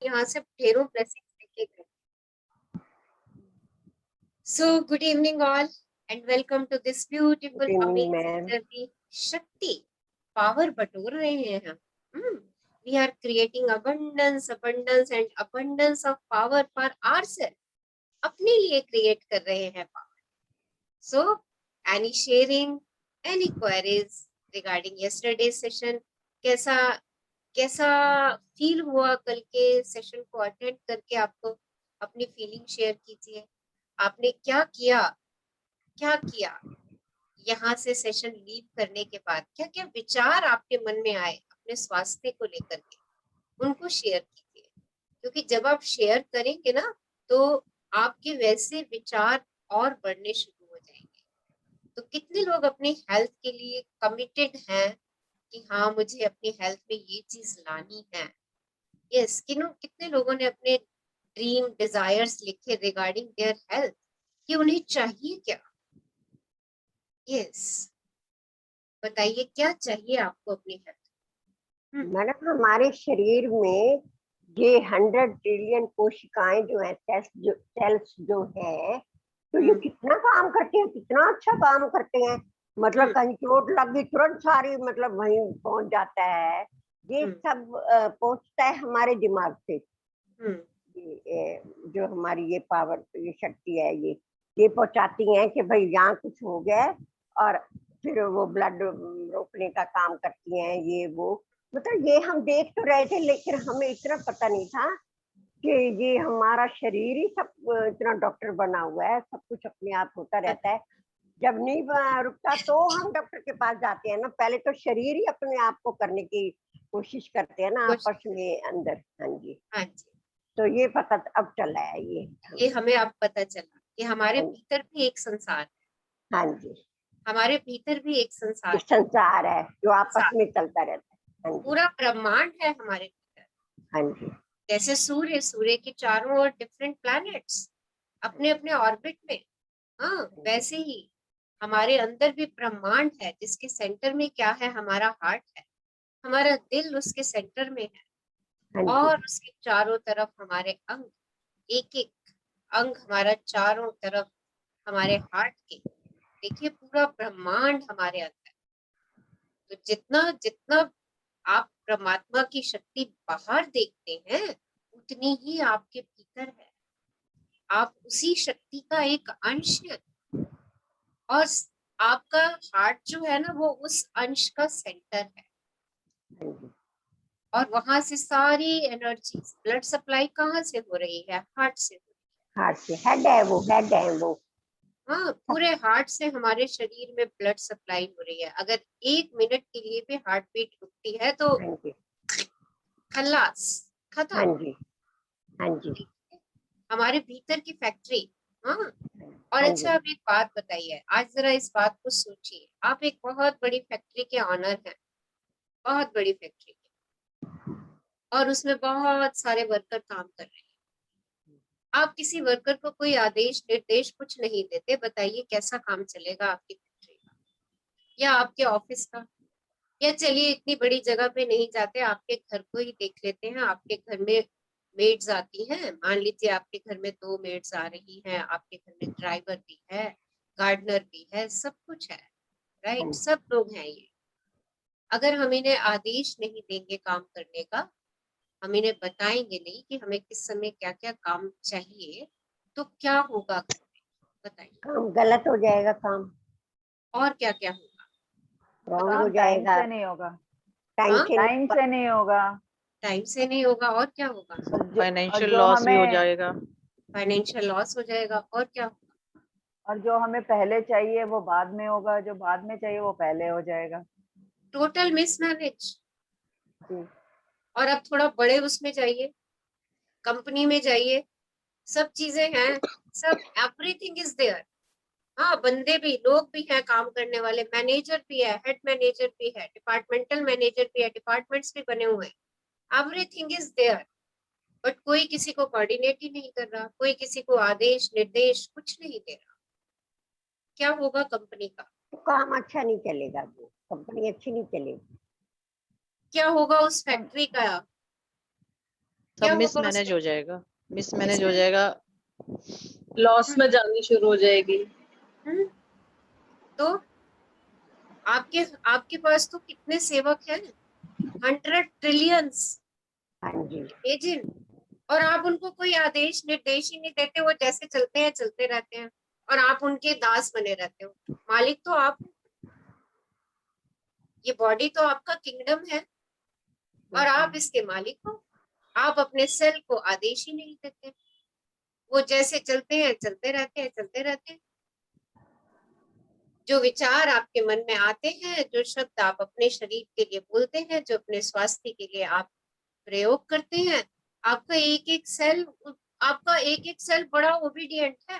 यहाँ से ढेरों ब्लेसिंग्स लेके गए। So good evening all and welcome to this beautiful Good evening, amazing ma'am. journey. शक्ति पावर बटोर रहे हैं हम। We are creating abundance and abundance of power for ourselves. अपने लिए क्रिएट कर रहे हैं power. So any sharing, any queries regarding yesterday's session? कैसा फील हुआ कल के सेशन को अटेंड करके? आपको अपनी फीलिंग शेयर कीजिए. आपने क्या किया यहाँ से सेशन लीव करने के बाद? क्या क्या विचार आपके मन में आए अपने स्वास्थ्य को लेकर के? उनको शेयर कीजिए, क्योंकि जब आप शेयर करेंगे ना तो आपके वैसे विचार और बढ़ने शुरू हो जाएंगे. तो कितने लोग अपनी हेल्थ के लिए कमिटेड हैं कि हाँ मुझे अपनी हेल्थ में ये चीज लानी है? यस, कितने लोगों ने अपने ड्रीम डिजायर्स लिखे रिगार्डिंग देयर हेल्थ कि उन्हें चाहिए क्या? यस, बताइए क्या चाहिए आपको अपनी हेल्थ? मैडम, हमारे शरीर में ये 100 ट्रिलियन कोशिकाएं जो है, सेल्स जो है, तो ये कितना काम करते हैं, कितना अच्छा काम करते हैं. मतलब कहीं चोट लग गई तुरंत सारी मतलब वहीं पहुंच जाता है. ये सब पहुंचता है हमारे दिमाग से. जो हमारी ये पावर, ये शक्ति है, ये पहुंचाती है कि भाई यहाँ कुछ हो गया, और फिर वो ब्लड रोकने का काम करती हैं. ये वो मतलब ये हम देख तो रहे थे, लेकिन हमें इतना पता नहीं था कि ये हमारा शरीर ही सब इतना डॉक्टर बना हुआ है. सब कुछ अपने आप होता रहता है. जब नहीं रुकता तो हम डॉक्टर के पास जाते हैं ना. पहले तो शरीर ही अपने आप को करने की कोशिश करते हैं ना, आपस में अंदर. हाँ जी, हाँ जी. तो ये पता अब चला है. ये हमें अब पता चला कि हमारे भीतर भी एक संसार है. हाँ जी, हमारे भीतर भी एक संसार है जो आपस में चलता रहता है. पूरा ब्रह्मांड है हमारे भीतर. हाँ जी, जैसे सूर्य के चारों ओर डिफरेंट प्लैनेट्स अपने अपने ऑर्बिट में. हाँ, वैसे ही हमारे अंदर भी ब्रह्मांड है, जिसके सेंटर में क्या है? हमारा हार्ट है. हमारा दिल उसके सेंटर में है, और उसके चारों तरफ हमारे अंग. एक एक अंग हमारा चारों तरफ हमारे हार्ट के. देखिए पूरा ब्रह्मांड हमारे अंदर. तो जितना जितना आप परमात्मा की शक्ति बाहर देखते हैं, उतनी ही आपके भीतर है. आप उसी शक्ति का एक अंश है, और आपका हार्ट जो है ना, वो उस अंश का सेंटर है. और वहां से सारी एनर्जी, ब्लड सप्लाई कहाँ से हो रही है? हार्ट से. हार्ट से. हेड है वो. हाँ, पूरे हार्ट से हमारे शरीर में ब्लड सप्लाई हो रही है. अगर 1 मिनट के लिए भी हार्ट बीट रुकती है तो खल्लास, खत्म. हाँ जी, हाँ जी. हमारे भीतर की फैक्ट्री. हाँ. और अच्छा, अब एक बात बताइए, आज जरा इस बात को सोचिए. आप एक बहुत बड़ी फैक्ट्री के ऑनर हैं, बहुत बड़ी फैक्ट्री के, और उसमें बहुत सारे वर्कर काम कर रहे हैं. आप किसी वर्कर को कोई आदेश निर्देश कुछ नहीं देते. बताइए कैसा काम चलेगा आपकी फैक्ट्री का या आपके ऑफिस का? या चलिए इतनी बड़ी जगह पे नहीं जाते, आपके घर को ही देख लेते हैं. आपके घर में मेड्स आती हैं. मान लीजिए आपके घर में 2 मेड्स आ रही हैं. आपके घर में ड्राइवर भी है, गार्डनर भी है, सब कुछ है. राइट, सब लोग हैं ये. अगर हम इन्हें आदेश नहीं देंगे काम करने का, हम इन्हें बताएंगे नहीं कि हमें किस समय क्या क्या काम चाहिए, तो क्या होगा घर में? बताइए. काम गलत हो जाएगा. काम और क्या क्या होगा? रॉन्ग हो जाएगा. टाइम से नहीं होगा. टाइम से नहीं होगा. टाइम से नहीं होगा. और क्या होगा? फाइनेंशियल लॉस भी हो जाएगा. फाइनेंशियल लॉस हो जाएगा. और क्या होगा? और जो हमें पहले चाहिए वो बाद में होगा, जो बाद में चाहिए वो पहले हो जाएगा. Total mismanage. और अब थोड़ा बड़े उसमें जाइए, कंपनी में जाइए, सब चीजें हैं, सब एवरीथिंग इज देयर. हाँ, बंदे भी, लोग भी हैं काम करने वाले, मैनेजर भी है, हेड मैनेजर भी है, डिपार्टमेंटल मैनेजर भी है, डिपार्टमेंट्स भी बने हुए हैं. Everything is there. बट कोई किसी को कोऑर्डिनेट ही नहीं कर रहा, कोई किसी को आदेश निर्देश कुछ नहीं दे रहा. क्या होगा कंपनी का? तो काम अच्छा नहीं चलेगा. वो कंपनी अच्छी नहीं चलेगी. क्या होगा उस फैक्ट्री का? क्या सब होगा मिसमैनेज उसमें? हो जाएगा, मिसमैनेज हो Mismanage। जाएगा। लॉस में जानी शुरू हो जाएगी। हम्म, तो आपके आपके पास तो कितने सेवक हैं, 100 ट्रिलियंस हाँ जी। एजेंट, और आप उनको कोई आदेश निर्देश ही नहीं देते, वो जैसे चलते हैं चलते रहते हैं, और आप उनके दास बने रहते हो। मालिक तो आप, ये बॉडी तो आपका किंगडम है और आप इसके मालिक हो। आप अपने सेल को आदेश ही नहीं देते, वो जैसे चलते हैं चलते रहते हैं, चलते रहते हैं। जो विचार आपके मन में आते हैं, जो शब्द आप अपने शरीर के लिए बोलते हैं, जो अपने स्वास्थ्य के लिए आप प्रयोग करते हैं, आपका एक एक सेल, आपका एक एक सेल बड़ा ओबीडियंट है।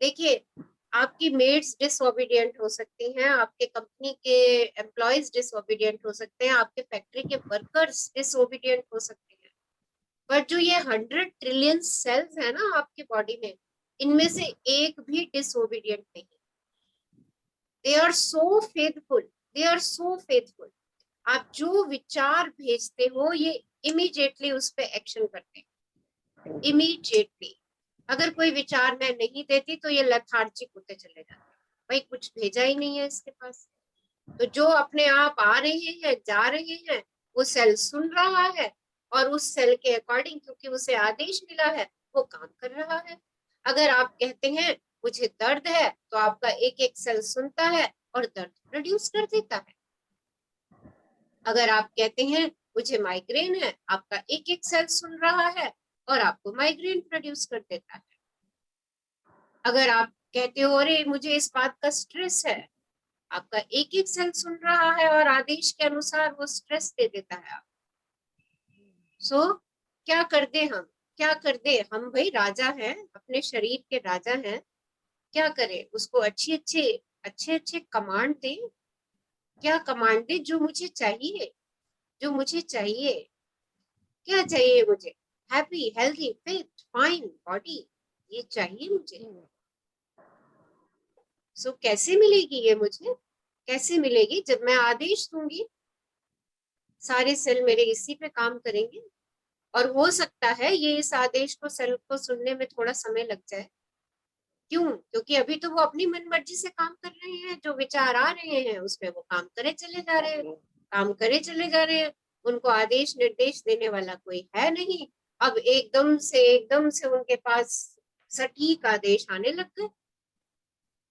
देखिए, आपकी मेड्स डिसओबीडियंट हो सकती हैं, आपके कंपनी के एम्प्लॉयज डिसओबीडियंट हो सकते हैं, आपके फैक्ट्री के वर्कर्स डिसओबीडियंट हो सकते हैं, पर जो ये 100 ट्रिलियन सेल्स है ना आपके बॉडी में, इनमें से एक भी डिसओबीडियंट नहीं। They are so faithful, they are so faithful. आप जो विचार भेजते हो, ये इमीडिएटली उस पर एक्शन करते हैं, इमीडिएटली। अगर कोई विचार मैं नहीं देती तो ये लेथार्जिक होते चले जाते, भाई कुछ भेजा ही नहीं है इसके पास। तो जो अपने आप आ रहे हैं जा रहे हैं, वो सेल सुन रहा है और उस सेल के अकॉर्डिंग, क्योंकि उसे आदेश मिला है, वो काम कर रहा है। अगर आप कहते हैं मुझे दर्द है, तो आपका एक एक सेल सुनता है और दर्द प्रोड्यूस कर देता है। अगर आप कहते हैं मुझे माइग्रेन है, आपका एक एक सेल सुन रहा है और आपको माइग्रेन प्रोड्यूस कर देता है। अगर आप कहते हो अरे मुझे इस बात का स्ट्रेस है, आपका एक एक सेल सुन रहा है और आदेश के अनुसार वो स्ट्रेस दे देता है आप। सो क्या कर दे हम, क्या कर दे हम, भाई राजा हैं, अपने शरीर के राजा हैं, क्या करें? उसको अच्छे अच्छे कमांड दे। क्या कमांड दे? जो मुझे चाहिए, जो मुझे चाहिए। क्या चाहिए मुझे? Happy, healthy, fit, fine body, ये चाहिए मुझे। सो कैसे मिलेगी ये मुझे? कैसे मिलेगी? जब मैं आदेश दूंगी, सारे सेल मेरे इसी पे काम करेंगे। और हो सकता है ये इस आदेश को, सेल को सुनने में थोड़ा समय लग जाए। क्यों? क्योंकि अभी तो वो अपनी मन मर्जी से काम कर रहे हैं, जो विचार आ रहे हैं उसमें वो काम करे चले जा रहे हैं, काम करे चले जा रहे हैं। उनको आदेश निर्देश देने वाला कोई है नहीं। अब एकदम से उनके पास सटीक आदेश आने लग गए,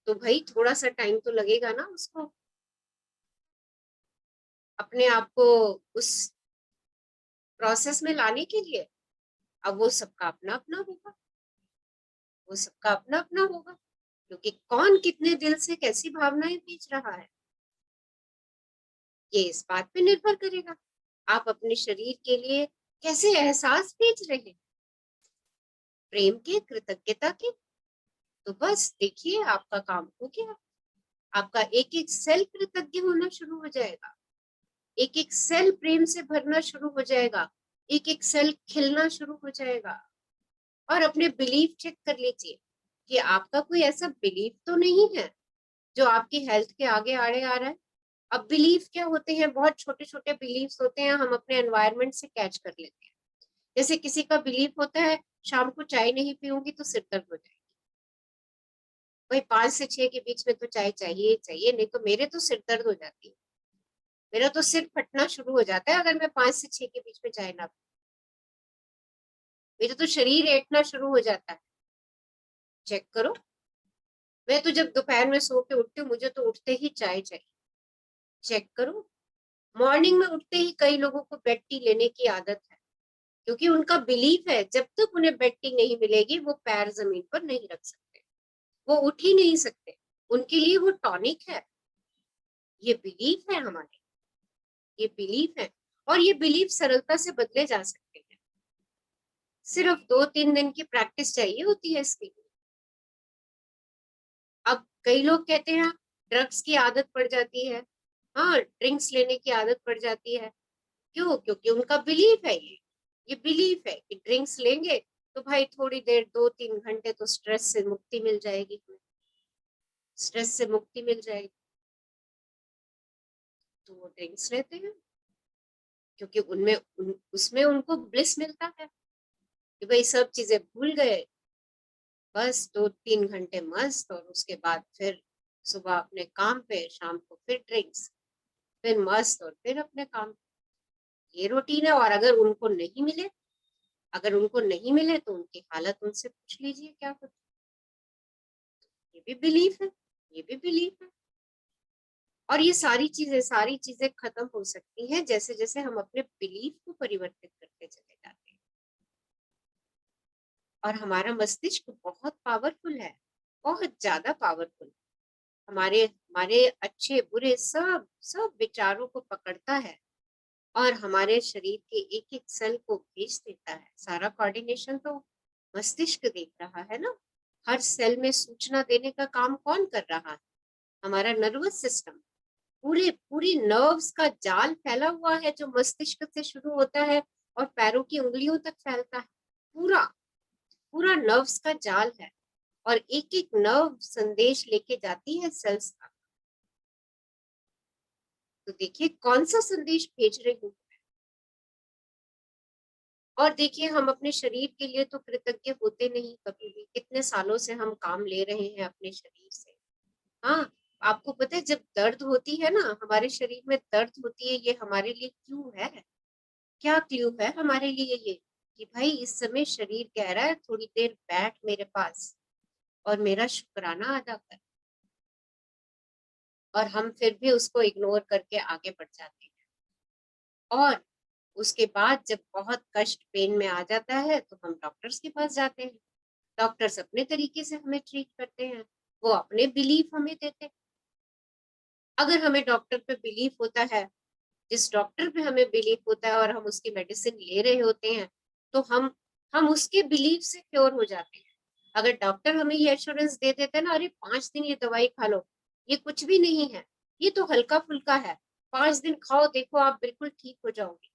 तो भाई थोड़ा सा टाइम तो लगेगा ना उसको अपने आप को उस प्रोसेस में लाने के लिए। अब वो सबका अपना अपना होगा, वो सबका अपना अपना होगा, क्योंकि कौन कितने दिल से कैसी भावनाएं भेज रहा है, ये इस बात पे निर्भर करेगा। आप अपने शरीर के लिए कैसे एहसास भेज रहे हैं, प्रेम के, कृतज्ञता के, तो बस देखिए आपका काम हो गया। आपका एक एक सेल कृतज्ञ होना शुरू हो जाएगा, एक एक सेल प्रेम से भरना शुरू हो जाएगा, एक एक सेल खिलना शुरू हो जाएगा। और अपने बिलीफ चेक कर लीजिए कि आपका कोई ऐसा बिलीफ तो नहीं है जो आपकी हेल्थ के आगे आड़े आ रहा है। अब बिलीफ क्या होते हैं? बहुत छोटे छोटे बिलीफ होते हैं, हम अपने एनवायरनमेंट से कैच कर लेते हैं। जैसे किसी का बिलीफ होता है शाम को चाय नहीं पीऊंगी तो सिर दर्द हो जाएगी, भाई 5 से 6 के बीच में तो चाय चाहिए चाहिए, नहीं तो मेरे तो सिर दर्द हो जाती है, मेरा तो सिर फटना शुरू हो जाता है अगर मैं 5 से 6 के बीच में चाय ना पीऊं, मेरा तो शरीर ऐंठना शुरू हो जाता है। चेक करो, मैं तो जब दोपहर में सो के उठती हूँ, मुझे तो उठते ही चाय चाहिए। चेक करो, मॉर्निंग में उठते ही कई लोगों को बेड टी लेने की आदत है, क्योंकि उनका बिलीफ है जब तक उन्हें बेड टी नहीं मिलेगी वो पैर जमीन पर नहीं रख सकते, वो उठ ही नहीं सकते, उनके लिए वो टॉनिक है। ये बिलीफ है हमारे, ये बिलीफ है, और ये बिलीफ सरलता से बदले जा सकते हैं। सिर्फ 2-3 दिन की प्रैक्टिस चाहिए होती है इसके लिए। अब कई लोग कहते हैं ड्रग्स की आदत पड़ जाती है, हाँ ड्रिंक्स लेने की आदत पड़ जाती है। क्यों? क्योंकि उनका बिलीफ है, ये बिलीफ है कि ड्रिंक्स लेंगे तो भाई थोड़ी देर 2-3 घंटे तो स्ट्रेस से मुक्ति मिल जाएगी, स्ट्रेस से मुक्ति मिल जाएगी, तो वो ड्रिंक्स लेते हैं क्योंकि उसमें उनको ब्लिस मिलता है, कि भाई सब चीजें भूल गए, बस 2-3 घंटे मस्त, और उसके बाद फिर सुबह अपने काम पे, शाम को फिर ड्रिंक्स, फिर मस्त, और फिर अपने काम। ये रूटीन है। और अगर उनको नहीं मिले तो उनकी हालत उनसे पूछ लीजिए क्या होती है। ये भी बिलीफ है, ये भी बिलीफ है। और ये सारी चीजें खत्म हो सकती हैं जैसे जैसे हम अपने बिलीफ को परिवर्तित करते चले जाते हैं। और हमारा मस्तिष्क बहुत पावरफुल है, बहुत ज्यादा पावरफुल। हमारे हमारे अच्छे बुरे सब सब विचारों को पकड़ता है और हमारे शरीर के एक एक सेल को भेज देता है। सारा कोऑर्डिनेशन तो मस्तिष्क देख रहा है ना। हर सेल में सूचना देने का काम कौन कर रहा है? हमारा नर्वस सिस्टम। पूरी नर्व्स का जाल फैला हुआ है जो मस्तिष्क से शुरू होता है और पैरों की उंगलियों तक फैलता है। पूरा पूरा नर्व्स का जाल है, और एक एक नर्व संदेश लेके जाती है सेल्स का। तो देखिए कौन सा संदेश भेज रही हूँ। और देखिए हम अपने शरीर के लिए तो कृतज्ञ होते नहीं कभी भी। कितने सालों से हम काम ले रहे हैं अपने शरीर से। हाँ, आपको पता है जब दर्द होती है ना, हमारे शरीर में दर्द होती है, ये हमारे लिए क्यों है? क्या क्ल्यू है हमारे लिए ये, कि भाई इस समय शरीर कह रहा है थोड़ी देर बैठ मेरे पास और मेरा शुक्राना अदा कर। और हम फिर भी उसको इग्नोर करके आगे बढ़ जाते हैं। और उसके बाद जब बहुत कष्ट पेन में आ जाता है तो हम डॉक्टर्स के पास जाते हैं। डॉक्टर्स अपने तरीके से हमें ट्रीट करते हैं, वो अपने बिलीफ हमें देते हैं। अगर हमें डॉक्टर पे बिलीफ होता है, जिस डॉक्टर पे हमें बिलीफ होता है और हम उसकी मेडिसिन ले रहे होते हैं, तो हम उसके बिलीफ से क्योर हो जाते हैं। अगर डॉक्टर हमें ये एश्योरेंस दे देते हैं ना, अरे 5 दिन ये दवाई खा लो, ये कुछ भी नहीं है, ये तो हल्का फुल्का है, 5 दिन खाओ देखो आप बिल्कुल ठीक हो जाओगे।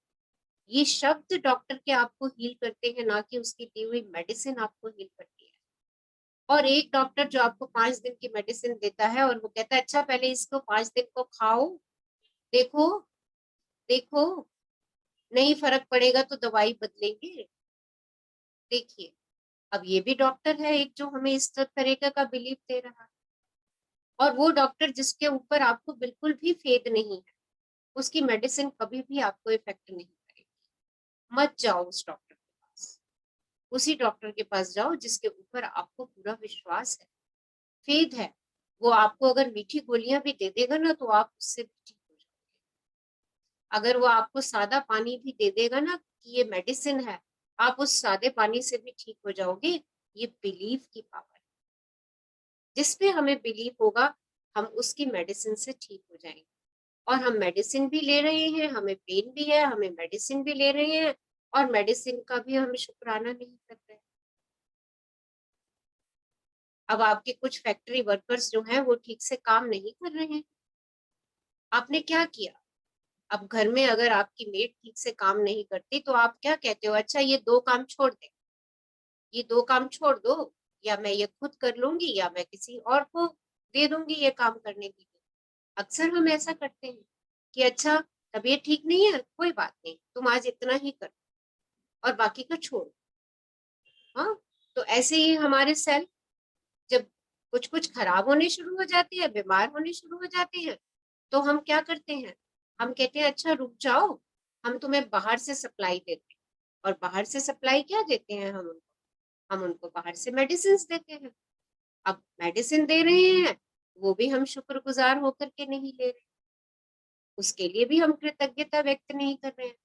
ये शब्द डॉक्टर के आपको हील करते हैं, ना कि उसकी दी हुई मेडिसिन आपको हील करती है। और एक डॉक्टर जो आपको 5 दिन की मेडिसिन देता है और वो कहता है अच्छा पहले इसको 5 दिन को खाओ, देखो देखो, नहीं फर्क पड़ेगा तो दवाई बदलेंगे। देखिए, अब ये भी डॉक्टर है एक जो हमें इस तरीके का बिलीफ दे रहा है। और वो डॉक्टर जिसके ऊपर आपको बिल्कुल भी फेथ नहीं है, उसकी मेडिसिन कभी भी आपको इफेक्ट नहीं करेगी। मत जाओ उस डॉक्टर के पास। उसी डॉक्टर के पास जाओ जिसके ऊपर आपको पूरा विश्वास है, फेथ है। वो आपको अगर मीठी गोलियां भी दे देगा ना तो आप उससे भी ठीक हो जाओगे। अगर वो आपको सादा पानी भी दे देगा ना कि ये मेडिसिन है, आप उस सादे पानी से भी ठीक हो जाओगे। ये बिलीफ की पावर। जिस पे हमें बिलीव होगा हम उसकी मेडिसिन से ठीक हो जाएंगे। और हम मेडिसिन भी ले रहे हैं, हमें पेन भी है, हमें मेडिसिन भी ले रहे हैं, और मेडिसिन का भी हम शुक्राना नहीं कर रहे। अब आपके कुछ फैक्ट्री वर्कर्स जो हैं वो ठीक से काम नहीं कर रहे हैं। आपने क्या किया? अब घर में अगर आपकी मेड ठीक से काम नहीं करती तो आप क्या कहते हो, अच्छा ये 2 काम छोड़ दे, ये 2 काम छोड़ दो, या मैं ये खुद कर लूंगी, या मैं किसी और को दे दूंगी ये काम करने के लिए। अक्सर हम ऐसा करते हैं कि अच्छा तबीयत ठीक नहीं है, कोई बात नहीं, तुम आज इतना ही कर और बाकी का छोड़। हाँ, तो ऐसे ही हमारे सेल जब कुछ कुछ खराब होने शुरू हो जाते हैं, बीमार होने शुरू हो जाते हैं, तो हम क्या करते हैं, हम कहते हैं अच्छा रुक जाओ, हम तुम्हें बाहर से सप्लाई देते हैं। और बाहर से सप्लाई क्या देते हैं हम उनको बाहर से मेडिसिन देते हैं। अब मेडिसिन दे रहे हैं, वो भी हम शुक्रगुजार होकर के नहीं ले रहे, उसके लिए भी हम कृतज्ञता व्यक्त नहीं कर रहे हैं।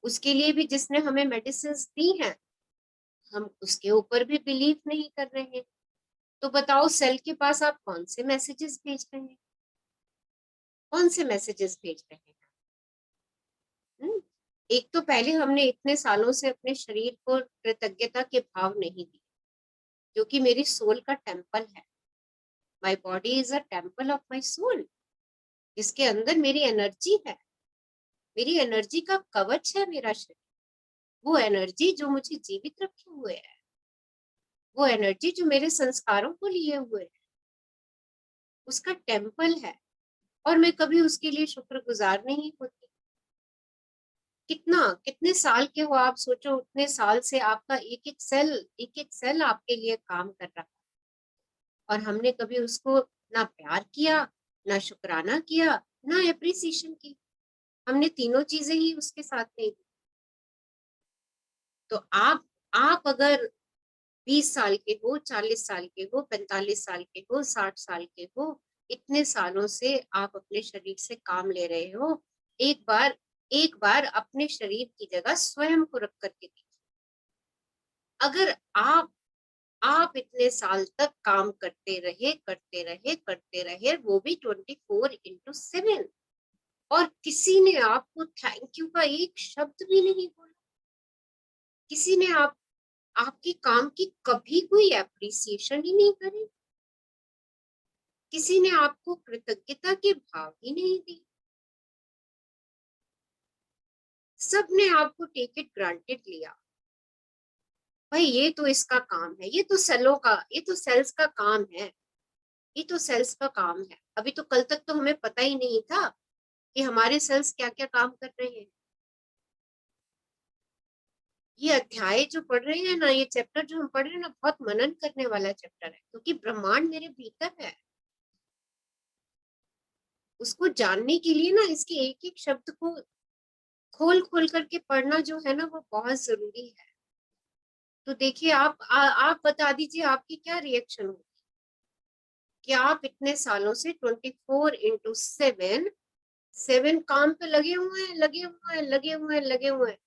उसके लिए भी जिसने हमें मेडिसिन दी हैं, हम उसके ऊपर भी बिलीव नहीं कर रहे हैं। तो बताओ सेल के पास आप कौन से मैसेजेस भेज रहे हैं? कौन से मैसेजेस भेज रहे हैं? एक तो पहले हमने इतने सालों से अपने शरीर को कृतज्ञता के भाव नहीं दिए, जो कि मेरी सोल का टेम्पल है। My body is a temple of my soul. इसके अंदर मेरी एनर्जी है, मेरी एनर्जी का कवच है मेरा शरीर। वो एनर्जी जो मुझे जीवित रखे हुए है, वो एनर्जी जो मेरे संस्कारों को लिए हुए है, उसका टेम्पल है। और मैं कभी उसके लिए शुक्रगुजार नहीं होती। कितने साल के हो आप, सोचो उतने साल से आपका एक एक सेल आपके लिए काम कर रहा है, और हमने कभी उसको ना प्यार किया, ना शुक्राना किया, ना एप्रिसिएशन की। हमने तीनों चीजें ही उसके साथ नहीं दी। तो आप अगर 20 साल के हो, 40 साल के हो, 45 साल के हो, 60 साल के हो, इतने सालों से आप अपने शरीर से काम ले रहे हो, एक बार अपने शरीर की जगह स्वयं को रख करके देखिए। अगर आप इतने साल तक काम करते रहे, वो भी 24/7, और किसी ने आपको थैंक यू का एक शब्द भी नहीं बोला, किसी ने आपकी काम की कभी कोई एप्रिसिएशन ही नहीं करी, किसी ने आपको कृतज्ञता के भाव ही नहीं दी, सबने आपको टेक इट ग्रांटेड लिया। भाई ये तो इसका काम है, ये तो सेल्स का काम है, ये तो सेल्स का काम है। अभी तो कल तक तो हमें पता ही नहीं था कि हमारे सेल्स क्या क्या काम कर रहे हैं। ये अध्याय जो पढ़ रहे हैं ना, ये चैप्टर जो हम पढ़ रहे हैं ना, बहुत मनन करने वाला चैप्टर है, क्योंकि ब्रह्मांड मेरे भीतर है। उसको जानने के लिए ना इसके एक एक शब्द को खोल खोल करके पढ़ना जो है ना, वो बहुत जरूरी है। तो देखिए आप बता दीजिए आपकी क्या रिएक्शन होगी कि आप इतने सालों से 24/7 काम पे लगे हुए हैं, लगे हुए हैं, लगे हुए हैं, लगे हुए हैं।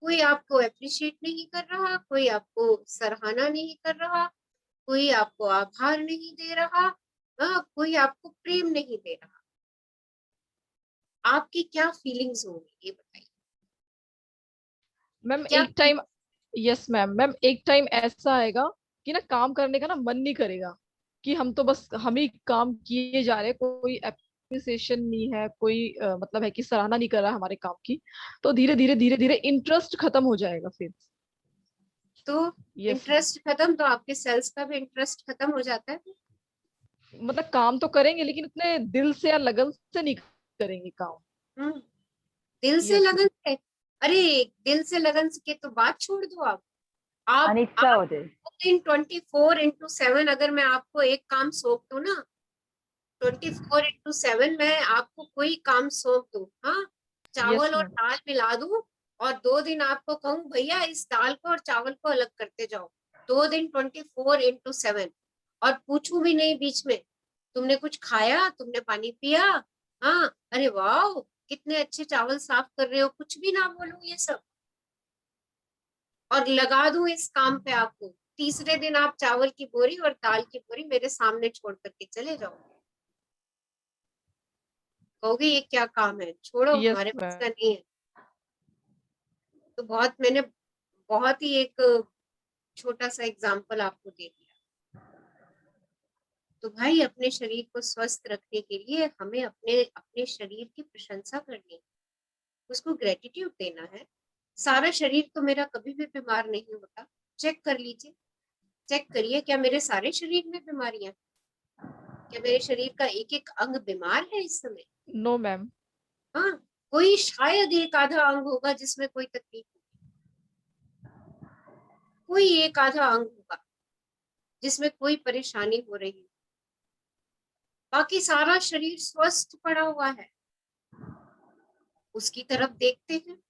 कोई आपको अप्रिशिएट नहीं कर रहा, कोई आपको सराहना नहीं कर रहा, कोई आपको आभार नहीं दे रहा, कोई आपको प्रेम नहीं दे रहा। आपकी क्या फीलिंग्स होंगी ये बताइए। मैम क्या एक टाइम, यस मैम, मैम एक टाइम ऐसा आएगा कि ना काम करने का ना मन नहीं करेगा, कि हम तो बस हम ही काम किए जा रहे हैं, कोई अप्रिसिएशन नहीं है, कोई मतलब है कि सराहना नहीं कर रहा हमारे काम की। तो धीरे धीरे धीरे धीरे इंटरेस्ट खत्म हो जाएगा फिर। तो ये इंटरेस्ट खत्म, तो आपके सेल्स का भी इंटरेस्ट खत्म हो जाता है। मतलब काम तो करेंगे लेकिन उतने दिल से या लगन से नहीं करेंगे काम। दिल से यस। लगन से, अरे दिल से लगन के तो बात छोड़ दो अनिच्छा आप हो जाए। इन 24/7 अगर मैं आपको एक काम सौंप दूं ना, 24/7 मैं आपको कोई काम सौंप दूं, हाँ, यस चावल और मैम। दाल मिला दूं, और 2 दिन आपको कहूँ भैया इस दाल को और चावल को अलग करते जाओ, 2 दिन 24/7, और पूछूं भी नहीं बीच में तुमने कुछ खाया, तुमने पानी पिया, हाँ, अरे वाह कितने अच्छे चावल साफ कर रहे हो, कुछ भी ना बोलूं ये सब, और लगा दूं इस काम पे आपको, तीसरे दिन आप चावल की बोरी और दाल की बोरी मेरे सामने छोड़ करके चले जाओ, कहोगे ये क्या काम है, छोड़ो यस हमारे पास का मैम। नहीं है। तो मैंने बहुत ही एक छोटा सा एग्जाम्पल आपको दे दिया। तो भाई अपने शरीर को स्वस्थ रखने के लिए हमें अपने अपने शरीर की प्रशंसा करनी है, उसको ग्रेटिट्यूड देना है। सारा शरीर तो मेरा कभी भी बीमार नहीं होता, चेक कर लीजिए, चेक करिए क्या मेरे सारे शरीर में बीमारियां, क्या मेरे शरीर का एक एक अंग बीमार है इस समय। No ma'am. हाँ, कोई शायद एक आधा अंग होगा जिसमें कोई तकलीफ, कोई एक आधा अंग होगा जिसमें कोई परेशानी हो रही है, बाकी सारा शरीर स्वस्थ पड़ा हुआ है। उसकी तरफ देखते हैं,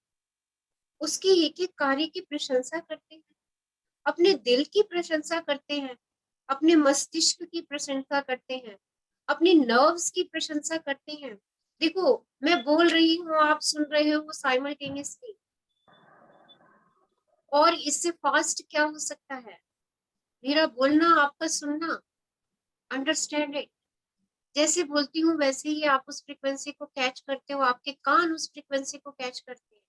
उसके एक एक कार्य की प्रशंसा करते हैं, अपने दिल की प्रशंसा करते हैं, अपने मस्तिष्क की प्रशंसा करते हैं, अपने नर्व्स की प्रशंसा करते हैं। देखो मैं बोल रही हूँ, आप सुन रहे हो साइमल्टेनियसली, और इससे फास्ट क्या हो सकता है, मेरा बोलना आपका सुनना, अंडरस्टैंड इट। जैसे बोलती हूँ वैसे ही आप उस फ्रीक्वेंसी को कैच करते हो, आपके कान उस फ्रीक्वेंसी को कैच करते हैं,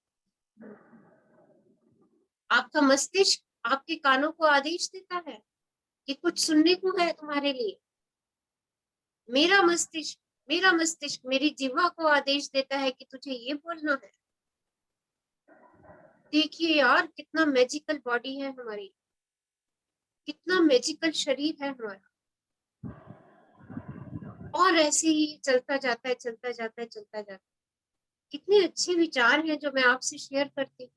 आपका मस्तिष्क आपके कानों को आदेश देता है कि कुछ सुनने को है तुम्हारे लिए। मेरा मस्तिष्क मेरी जिह्वा को आदेश देता है कि तुझे ये बोलना है। देखिए यार कितना मैजिकल बॉडी है हमारी, कितना मैजिकल शरीर है हमारा, और ऐसे ही चलता जाता है, चलता जाता है, चलता जाता है। कितने अच्छे विचार हैं जो मैं आपसे शेयर करती हूँ।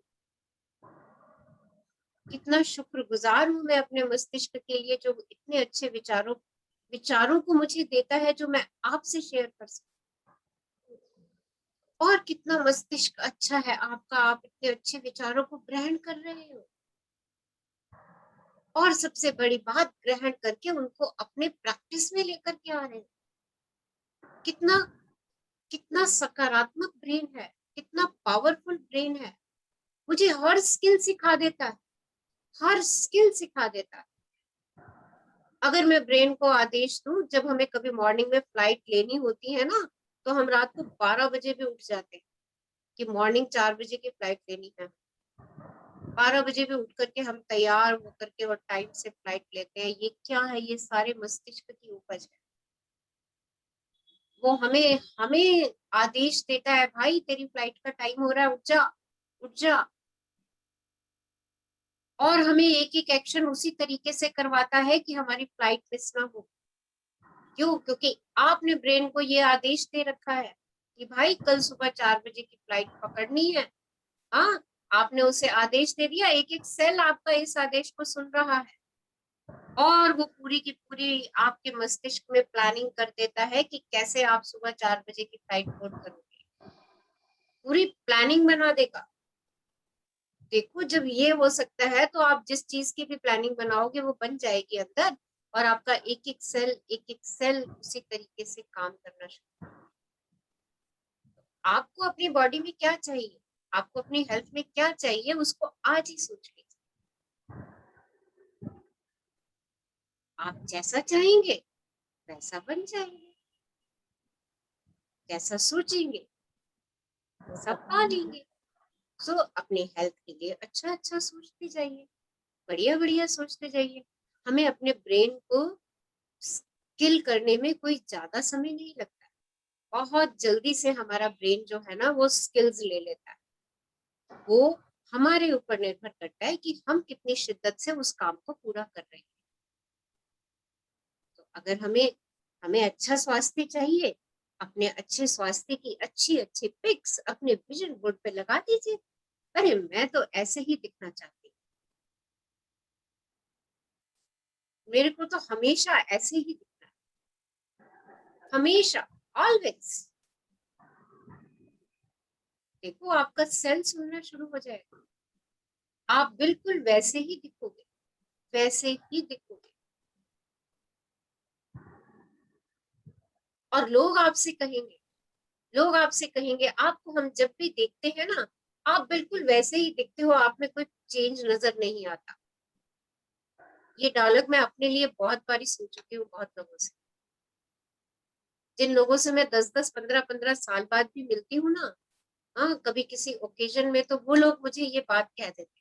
कितना शुक्रगुजार हूँ मैं अपने मस्तिष्क के लिए जो इतने अच्छे विचारों को मुझे देता है जो मैं आपसे शेयर कर सकती हूँ। और कितना मस्तिष्क अच्छा है आपका, आप इतने अच्छे विचारों को ग्रहण कर रहे हो और सबसे बड़ी बात, ग्रहण करके उनको अपने प्रैक्टिस में लेकर के आ रहे हो। कितना कितना सकारात्मक ब्रेन है, कितना पावरफुल ब्रेन है। मुझे हर स्किल सिखा देता है, हर स्किल सिखा देता है। अगर मैं ब्रेन को आदेश दूं, जब हमें कभी मॉर्निंग में फ्लाइट लेनी होती है ना, तो हम रात को 12 बजे भी उठ जाते हैं कि मॉर्निंग 4 बजे की फ्लाइट लेनी है। 12 बजे भी उठ करके हम तैयार होकर के और टाइम से फ्लाइट लेते हैं। ये क्या है? ये सारे मस्तिष्क की उपज है। वो हमें हमें आदेश देता है, भाई तेरी फ्लाइट का टाइम हो रहा है, उठ जा उठ जा। और हमें एक एक एक्शन उसी तरीके से करवाता है कि हमारी फ्लाइट मिस ना हो। क्यों? क्योंकि आपने ब्रेन को ये आदेश दे रखा है कि भाई कल सुबह 4 बजे की फ्लाइट पकड़नी है। हाँ, आपने उसे आदेश दे दिया, एक एक सेल आपका इस आदेश को सुन रहा है और वो पूरी की पूरी आपके मस्तिष्क में प्लानिंग कर देता है कि कैसे आप सुबह 4 बजे की फ्लाइट बोर्ड करोगे। पूरी प्लानिंग बना देगा। देखो, जब ये हो सकता है तो आप जिस चीज की भी प्लानिंग बनाओगे वो बन जाएगी अंदर, और आपका एक एक सेल उसी तरीके से काम करना शुरू। आपको अपनी बॉडी में क्या चाहिए, आपको अपनी हेल्थ में क्या चाहिए, उसको आज ही सोच लीजिए। आप जैसा चाहेंगे वैसा बन जाएंगे, जैसा सोचेंगे वैसा पा लेंगे। सो अपने हेल्थ के लिए अच्छा अच्छा सोचते जाइए, बढ़िया बढ़िया सोचते जाइए। हमें अपने ब्रेन को स्किल करने में कोई ज्यादा समय नहीं लगता है। बहुत जल्दी से हमारा ब्रेन जो है ना वो स्किल्स ले लेता है। वो हमारे ऊपर निर्भर करता है कि हम कितनी शिद्दत से उस काम को पूरा कर रहे हैं। तो अगर हमें हमें अच्छा स्वास्थ्य चाहिए, अपने अच्छे स्वास्थ्य की अच्छी अच्छी पिक्स अपने विजन बोर्ड पे लगा दीजिए। अरे मैं तो ऐसे ही दिखना चाहती हूँ, मेरे को तो हमेशा ऐसे ही दिखना है, हमेशा, ऑलवेज। देखो, आपका सेल सुनना शुरू हो जाएगा, आप बिल्कुल वैसे ही दिखोगे, वैसे ही दिखोगे। और लोग आपसे कहेंगे, आपको हम जब भी देखते हैं ना, आप बिल्कुल वैसे ही दिखते हो, आप में कोई चेंज नजर नहीं आता। ये डायलॉग मैं अपने लिए बहुत बारी सुन चुकी हूँ, बहुत लोगों से। जिन लोगों से मैं 10-10, 15-15 साल बाद भी मिलती हूँ ना, हाँ, कभी किसी ओकेजन में, तो वो लोग मुझे ये बात कह देते।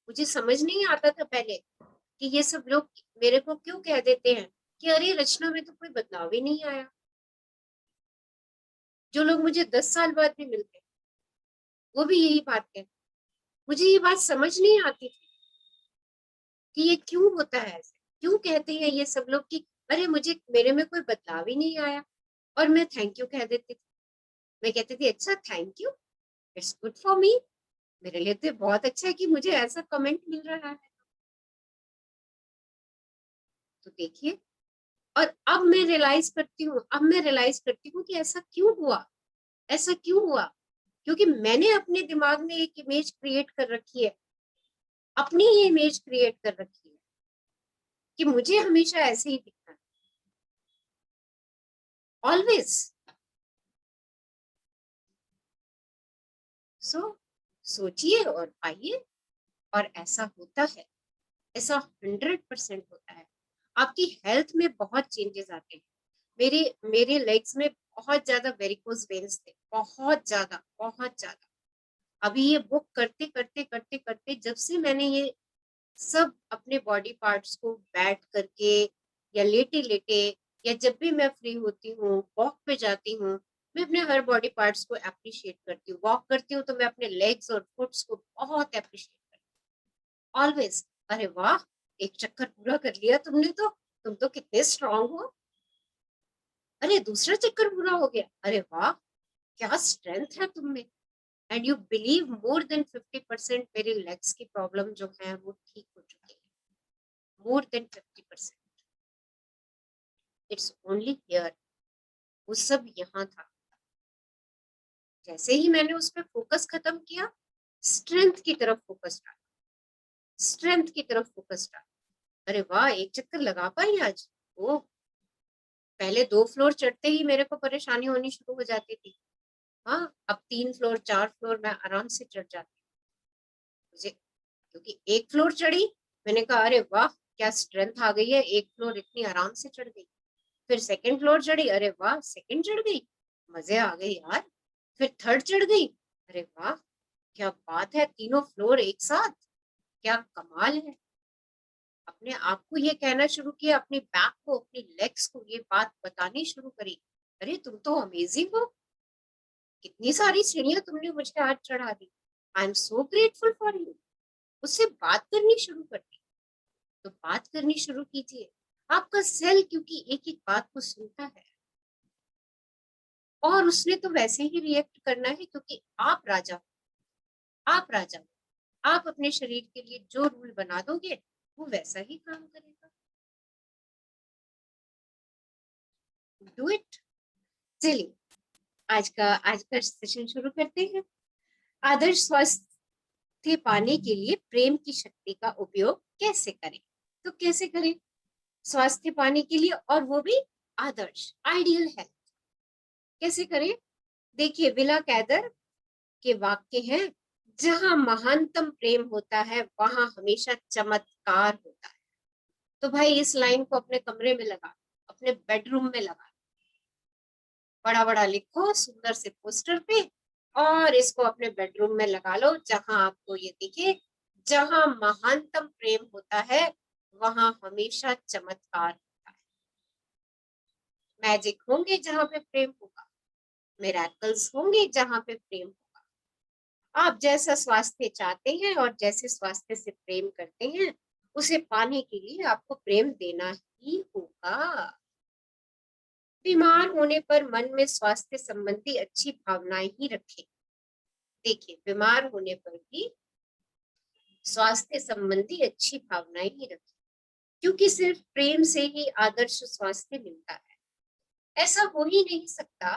मुझे समझ नहीं आता था पहले कि ये सब लोग मेरे को क्यों कह देते हैं कि अरे रचना में तो कोई बदलाव ही नहीं आया। जो लोग मुझे 10 साल बाद भी मिलते हैं वो भी यही बात कहते। मुझे ये बात समझ नहीं आती थी कि ये क्यों होता है, ऐसे क्यों कहते हैं ये सब लोग कि अरे मेरे में कोई बदलाव ही नहीं आया। और मैं थैंक यू कह देती थी। मैं कहती थी अच्छा thank you, it's good for me. मेरे लिए तो बहुत अच्छा है कि मुझे ऐसा कमेंट मिल रहा है। तो देखिए, और अब मैं रियलाइज करती हूँ कि ऐसा क्यों हुआ, ऐसा क्यों हुआ। क्योंकि मैंने अपने दिमाग में एक इमेज क्रिएट कर रखी है, अपनी ही इमेज क्रिएट कर रखी है कि मुझे हमेशा ऐसे ही दिखना है, ऑलवेज। सोचिए और पाइए। और ऐसा होता है, ऐसा 100% होता है। आपकी हेल्थ में बहुत चेंजेस आते हैं। मेरे मेरे लेग्स में बहुत ज्यादा वेरिकोज वेन्स थे, बहुत ज्यादा, बहुत ज्यादा। अभी ये बुक करते करते करते करते जब से मैंने ये सब अपने बॉडी पार्ट्स को बैठ करके या लेटे लेटे, या जब भी मैं फ्री होती हूँ, वॉक पे जाती हूँ, मैं अपने हर बॉडी पार्ट्स को अप्रिशिएट करती हूँ। वॉक करती हूँ तो मैं अपने लेग्स और फुट्स को बहुत अप्रिशिएट करती हूँ, ऑलवेज। अरे वाह, एक चक्कर पूरा कर लिया तुमने, तो तुम तो कितने स्ट्रांग हो। अरे दूसरा चक्कर पूरा हो गया, अरे वाह, क्या स्ट्रेंथ है तुम में। And you believe more than 50% मेरे लेग्स की प्रॉब्लम जो है वो ठीक हो चुकी है, more than 50%। It's only here, वो सब यहाँ था। जैसे ही मैंने उस पर फोकस खत्म किया, स्ट्रेंथ की तरफ फोकस डाला, स्ट्रेंथ की तरफ फोकस डाला। अरे वाह, एक चक्कर लगा पाई आज। वो पहले 2 फ्लोर चढ़ते ही मेरे को परेशानी होनी शुरू हो जाती थी। हाँ, अब 3 फ्लोर 4 फ्लोर मैं आराम से चढ़ जाती मुझे, क्योंकि 1 फ्लोर चढ़ी, मैंने कहा अरे वाह क्या स्ट्रेंथ आ गई है, 1 फ्लोर इतनी आराम से चढ़ गई। फिर 2nd फ्लोर चढ़ी, अरे वाह 2nd चढ़ गई, मजे आ गई यार। फिर 3rd चढ़ गई, अरे वाह क्या बात है, तीनों फ्लोर एक साथ, क्या कमाल है। अपने आप को ये कहना शुरू किया, अपनी बैक को, अपनी लेग्स को ये बात बतानी शुरू करी, अरे तुम तो अमेजिंग हो, कितनी सारी सीढ़ियां तुमने मुझे आज चढ़ा दी, I am so grateful for you. उससे बात करनी शुरू कर दी। तो बात करनी शुरू कीजिए। आपका सेल क्योंकि एक एक बात को सुनता है, और उसने तो वैसे ही रिएक्ट करना है, क्योंकि आप राजा हो, आप राजा हो। आप अपने शरीर के लिए जो रूल बना दोगे वो वैसा ही काम करेगा। Do it. चलिए आज का सेशन शुरू करते हैं। आदर्श स्वास्थ्य पाने के लिए प्रेम की शक्ति का उपयोग कैसे करें? तो कैसे करें स्वास्थ्य पाने के लिए, और वो भी आदर्श, आइडियल हेल्थ कैसे करें? देखिए, विला कैदर के वाक्य हैं, जहां महानतम प्रेम होता है वहां हमेशा चमत्कार होता है। तो भाई इस लाइन को अपने कमरे में लगा, अपने बेडरूम में लगा, बड़ा बड़ा लिखो सुंदर से पोस्टर पे, और इसको अपने बेडरूम में लगा लो, जहां आपको ये दिखे, जहां महानतम प्रेम होता है वहां हमेशा चमत्कार होता है। मैजिक होंगे जहां पे प्रेम होगा, मिरेकल्स होंगे जहां पे प्रेम होगा। आप जैसा स्वास्थ्य चाहते हैं और जैसे स्वास्थ्य से प्रेम करते हैं, उसे पाने के लिए आपको प्रेम देना ही होगा। बीमार होने पर मन में स्वास्थ्य संबंधी अच्छी भावनाएं ही रखें। देखिए, बीमार होने पर भी स्वास्थ्य संबंधी अच्छी भावनाएं ही रखें, क्योंकि सिर्फ प्रेम से ही आदर्श स्वास्थ्य मिलता है। ऐसा हो ही नहीं सकता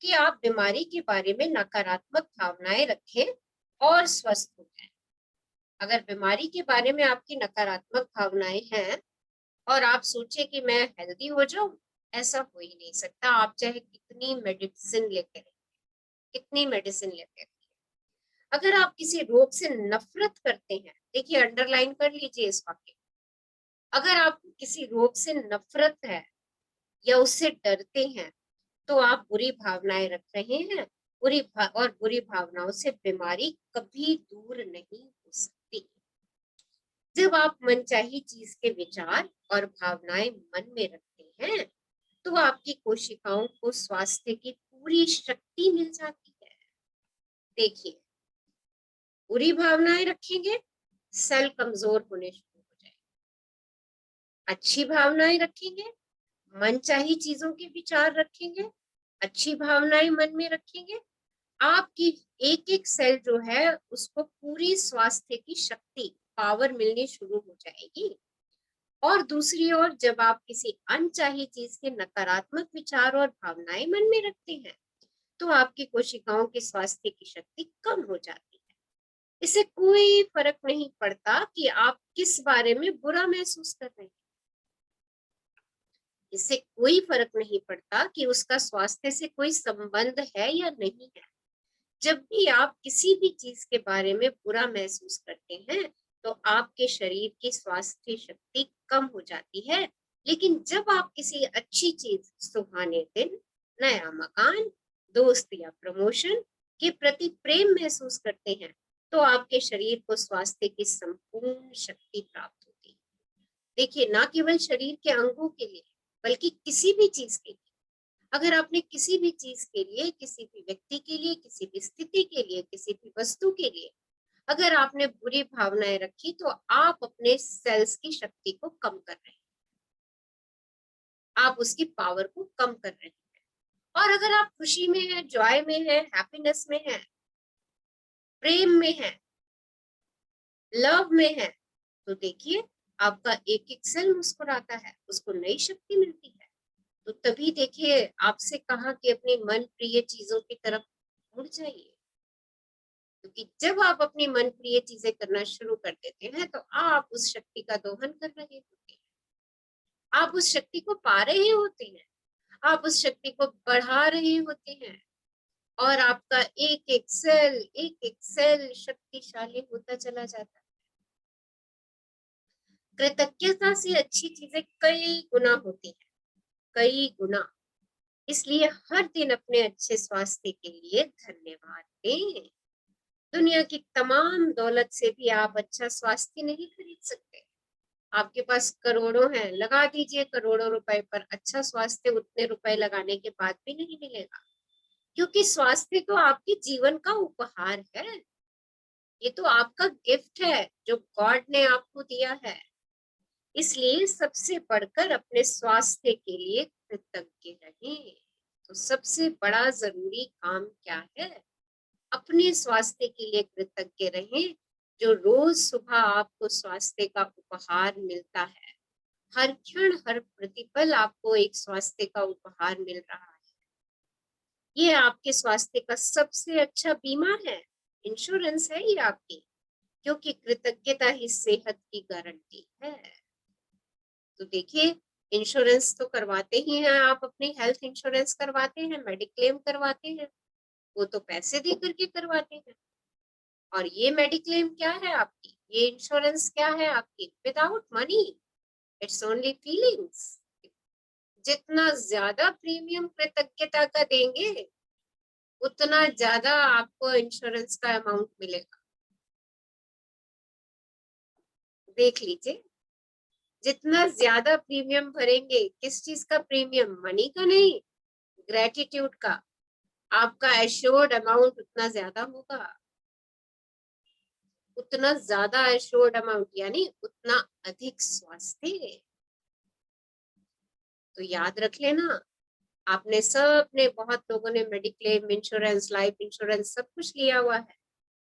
कि आप बीमारी के बारे में नकारात्मक भावनाएं रखें और स्वस्थ हो जाएं। अगर बीमारी के बारे में आपकी नकारात्मक भावनाएं हैं और आप सोचे कि मैं हेल्दी हो जाऊं, ऐसा हो ही नहीं सकता। आप चाहे कितनी मेडिसिन लेते रहिए, कितनी मेडिसिन लेते रहिए, अगर आप किसी रोग से नफरत करते हैं, देखिए अंडरलाइन कर लीजिए इस वाक्य, अगर आप किसी रोग से नफरत है या उससे डरते हैं, तो आप बुरी भावनाएं रख रहे हैं। और बुरी भावनाओं से बीमारी कभी दूर नहीं हो सकती। जब आप मनचाही चीज के विचार और भावनाएं मन में रखते हैं, तो आपकी कोशिकाओं को स्वास्थ्य की पूरी शक्ति मिल जाती है। देखिए, बुरी भावनाएं रखेंगे, सेल कमजोर होने शुरू हो जाएंगे। अच्छी भावनाएं रखेंगे, मनचाही चीजों के विचार रखेंगे, अच्छी भावनाएं मन में रखेंगे, आपकी एक एक सेल जो है उसको पूरी स्वास्थ्य की शक्ति, पावर मिलनी शुरू हो जाएगी। और दूसरी ओर, जब आप किसी अनचाही चीज के नकारात्मक विचार और भावनाएं मन में रखते हैं, तो आपकी कोशिकाओं के स्वास्थ्य की शक्ति कम हो जाती है। इससे कोई फर्क नहीं पड़ता कि आप किस बारे में बुरा महसूस कर रहे हैं, इससे कोई फर्क नहीं पड़ता कि उसका स्वास्थ्य से कोई संबंध है या नहीं है। जब भी आप किसी भी चीज के बारे में बुरा महसूस करते हैं, तो आपके शरीर की स्वास्थ्य शक्ति कम हो जाती है। लेकिन जब आप किसी अच्छी चीज, सुहाने दिन, नया मकान, दोस्त या प्रमोशन के प्रति प्रेम महसूस करते हैं, तो आपके शरीर को स्वास्थ्य की संपूर्ण शक्ति प्राप्त होती है। देखिए, ना केवल शरीर के अंगों के लिए, बल्कि किसी भी चीज के लिए, अगर आपने किसी भी चीज के लिए, किसी भी व्यक्ति के लिए, किसी भी स्थिति के लिए, किसी भी वस्तु के लिए अगर आपने बुरी भावनाएं रखी, तो आप अपने सेल्स की शक्ति को कम कर रहे हैं, आप उसकी पावर को कम कर रहे हैं। और अगर आप खुशी में हैं, जॉय में हैं, हैप्पीनेस में हैं, प्रेम में है, लव में है, तो देखिए आपका एक एक सेल मुस्कुराता है, उसको नई शक्ति मिलती है। तो तभी देखिए आपसे कहा कि अपनी मन प्रिय चीजों की तरफ मुड़ जाइए, क्योंकि जब आप अपनी मन प्रिय चीजें करना शुरू कर देते हैं तो आप उस शक्ति का दोहन कर रहे होते हैं, आप उस शक्ति को पा रहे होते हैं, आप उस शक्ति को बढ़ा रहे होते हैं, और आपका एक एक सेल शक्तिशाली होता चला जाता है। कृतज्ञता से अच्छी चीजें कई गुना होती हैं, कई गुना। इसलिए हर दिन अपने अच्छे स्वास्थ्य के लिए धन्यवाद दें। दुनिया की तमाम दौलत से भी आप अच्छा स्वास्थ्य नहीं खरीद सकते। आपके पास करोड़ों हैं, लगा दीजिए करोड़ों रुपए, पर अच्छा स्वास्थ्य उतने रुपए लगाने के बाद भी नहीं मिलेगा, क्योंकि स्वास्थ्य तो आपके जीवन का उपहार है। ये तो आपका गिफ्ट है जो गॉड ने आपको दिया है। इसलिए सबसे बढ़कर अपने स्वास्थ्य के लिए कृतज्ञ रहें। तो सबसे बड़ा जरूरी काम क्या है? अपने स्वास्थ्य के लिए कृतज्ञ रहें, जो रोज सुबह आपको स्वास्थ्य का उपहार मिलता है। हर क्षण हर प्रतिपल आपको एक स्वास्थ्य का उपहार मिल रहा है। ये आपके स्वास्थ्य का सबसे अच्छा बीमा है, इंश्योरेंस है ये आपकी, क्योंकि कृतज्ञता ही सेहत की गारंटी है। तो देखिए इंश्योरेंस तो करवाते ही हैं आप, अपनी हेल्थ इंश्योरेंस करवाते हैं, मेडिक्लेम करवाते हैं, वो तो पैसे दे करके करवाते हैं। और ये मेडिक्लेम क्या है आपकी, ये इंश्योरेंस क्या है आपकी? Without money, it's only feelings. जितना ज्यादा प्रीमियम कृतज्ञता का देंगे उतना ज्यादा आपको इंश्योरेंस का अमाउंट मिलेगा। देख लीजिए, जितना ज्यादा प्रीमियम भरेंगे, किस चीज का प्रीमियम? मनी का नहीं, ग्रेटिट्यूड का। आपका एश्योर्ड अमाउंट उतना ज्यादा होगा, उतना ज्यादा एश्योर्ड अमाउंट, यानी उतना अधिक स्वास्थ्य। तो याद रख लेना, आपने सबने, बहुत लोगों ने मेडिक्लेम इंश्योरेंस, लाइफ इंश्योरेंस सब कुछ लिया हुआ है,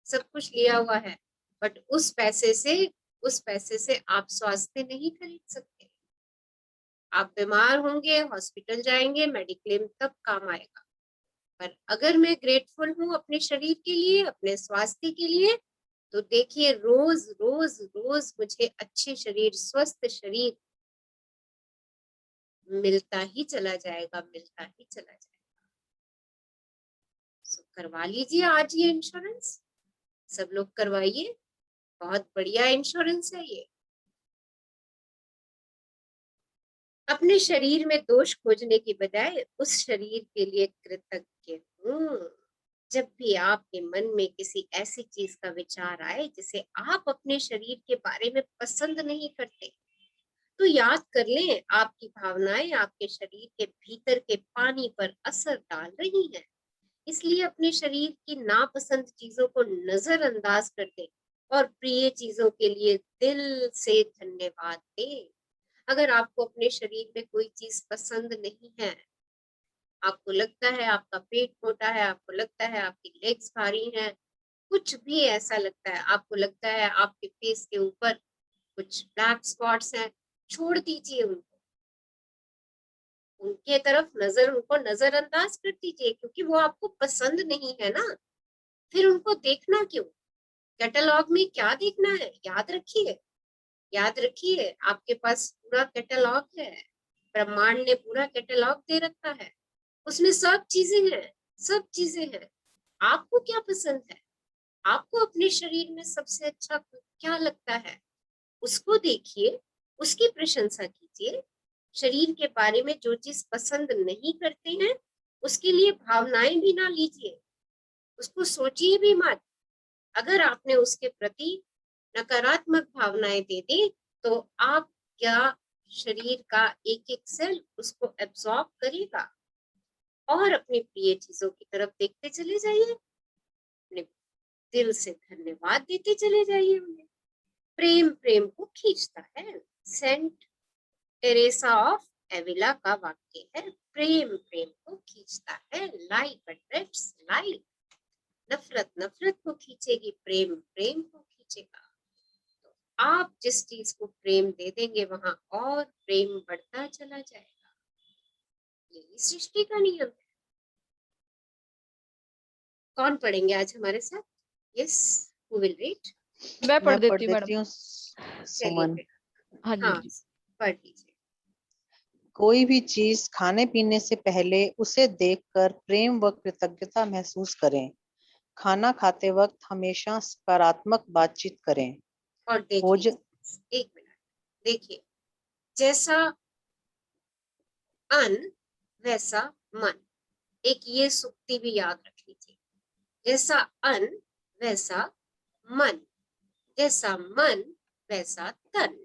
सब कुछ लिया हुआ है, बट उस पैसे से आप स्वास्थ्य नहीं खरीद सकते। आप बीमार होंगे, हॉस्पिटल जाएंगे, मेडिक्लेम तब काम आएगा। पर अगर मैं ग्रेटफुल हूँ अपने शरीर के लिए, अपने स्वास्थ्य के लिए, तो देखिए रोज रोज रोज मुझे अच्छे शरीर, स्वस्थ शरीर मिलता ही चला जाएगा, मिलता ही चला जाएगा। सो करवा लीजिए आज ये इंश्योरेंस, सब लोग करवाइए, बहुत बढ़िया इंश्योरेंस है ये। अपने शरीर में दोष खोजने की बजाय उस शरीर के लिए कृतज्ञ हूँ। जब भी आपके मन में किसी ऐसी चीज का विचार आए जिसे आप अपने शरीर के बारे में पसंद नहीं करते, तो याद कर लें आपकी भावनाएं आपके शरीर के भीतर के पानी पर असर डाल रही हैं। इसलिए अपने शरीर की नापसंद चीजों को नजरअंदाज कर दें और प्रिय चीजों के लिए दिल से धन्यवाद दें। अगर आपको अपने शरीर में कोई चीज पसंद नहीं है, आपको लगता है आपका पेट मोटा है, आपको लगता है आपकी लेग्स भारी हैं, कुछ भी ऐसा लगता है, आपको लगता है आपके फेस के ऊपर कुछ ब्लैक स्पॉट्स हैं, छोड़ दीजिए उनको, उनके तरफ उनको नजरअंदाज कर दीजिए, क्योंकि वो आपको पसंद नहीं है ना। फिर उनको देखना क्यों? कैटलॉग में क्या देखना है? याद रखिए, याद रखिए, आपके पास पूरा कैटलॉग है, ब्रह्मांड ने पूरा कैटलॉग दे रखा है, उसमें सब चीजें हैं, सब चीजें हैं। आपको क्या पसंद है? आपको अपने शरीर में सबसे अच्छा क्या लगता है? उसको देखिए, उसकी प्रशंसा कीजिए। शरीर के बारे में जो चीज पसंद नहीं करते हैं उसके लिए भावनाएं भी ना लीजिए, उसको सोचिए भी मत। अगर आपने उसके प्रति नकारात्मक भावनाएं दे दी तो आप क्या शरीर का एक एक सेल उसको एब्जॉर्ब करेगा, और अपनी प्रिय चीजों की तरफ देखते चले जाइए, अपने दिल से धन्यवाद देते चले जाइए उन्हें। प्रेम प्रेम को खींचता है, सेंट टेरेसा ऑफ एविला का वाक्य है, प्रेम प्रेम को खींचता है, लाइक अट्रैक्ट्स लाइक। नफरत नफरत को खींचेगी, प्रेम प्रेम को खींचेगा। तो आप जिस चीज को प्रेम दे देंगे वहां और प्रेम बढ़ता चला जाएगा। यही सृष्टि का नियम है। कौन पढ़ेंगे आज हमारे साथ? Yes, who will read? मैं पढ़ मैं पढ़ देती हूँ देती मैडम। हूँ। चलिए सुमन, फिर, हाँ जी हाँ जी। पढ़ लीजिए। कोई भी चीज खाने पीने से पहले उसे देखकर प्रेम व कृतज्ञता महसूस करें। खाना खाते वक्त हमेशा सकारात्मक बातचीत करें। और देख भोजन लीजिए, एक मिनट, देखिए, जैसा अन्न वैसा मन। एक ये सूक्ति भी याद रख लीजिए, जैसा अन्न वैसा मन, जैसा मन वैसा तन।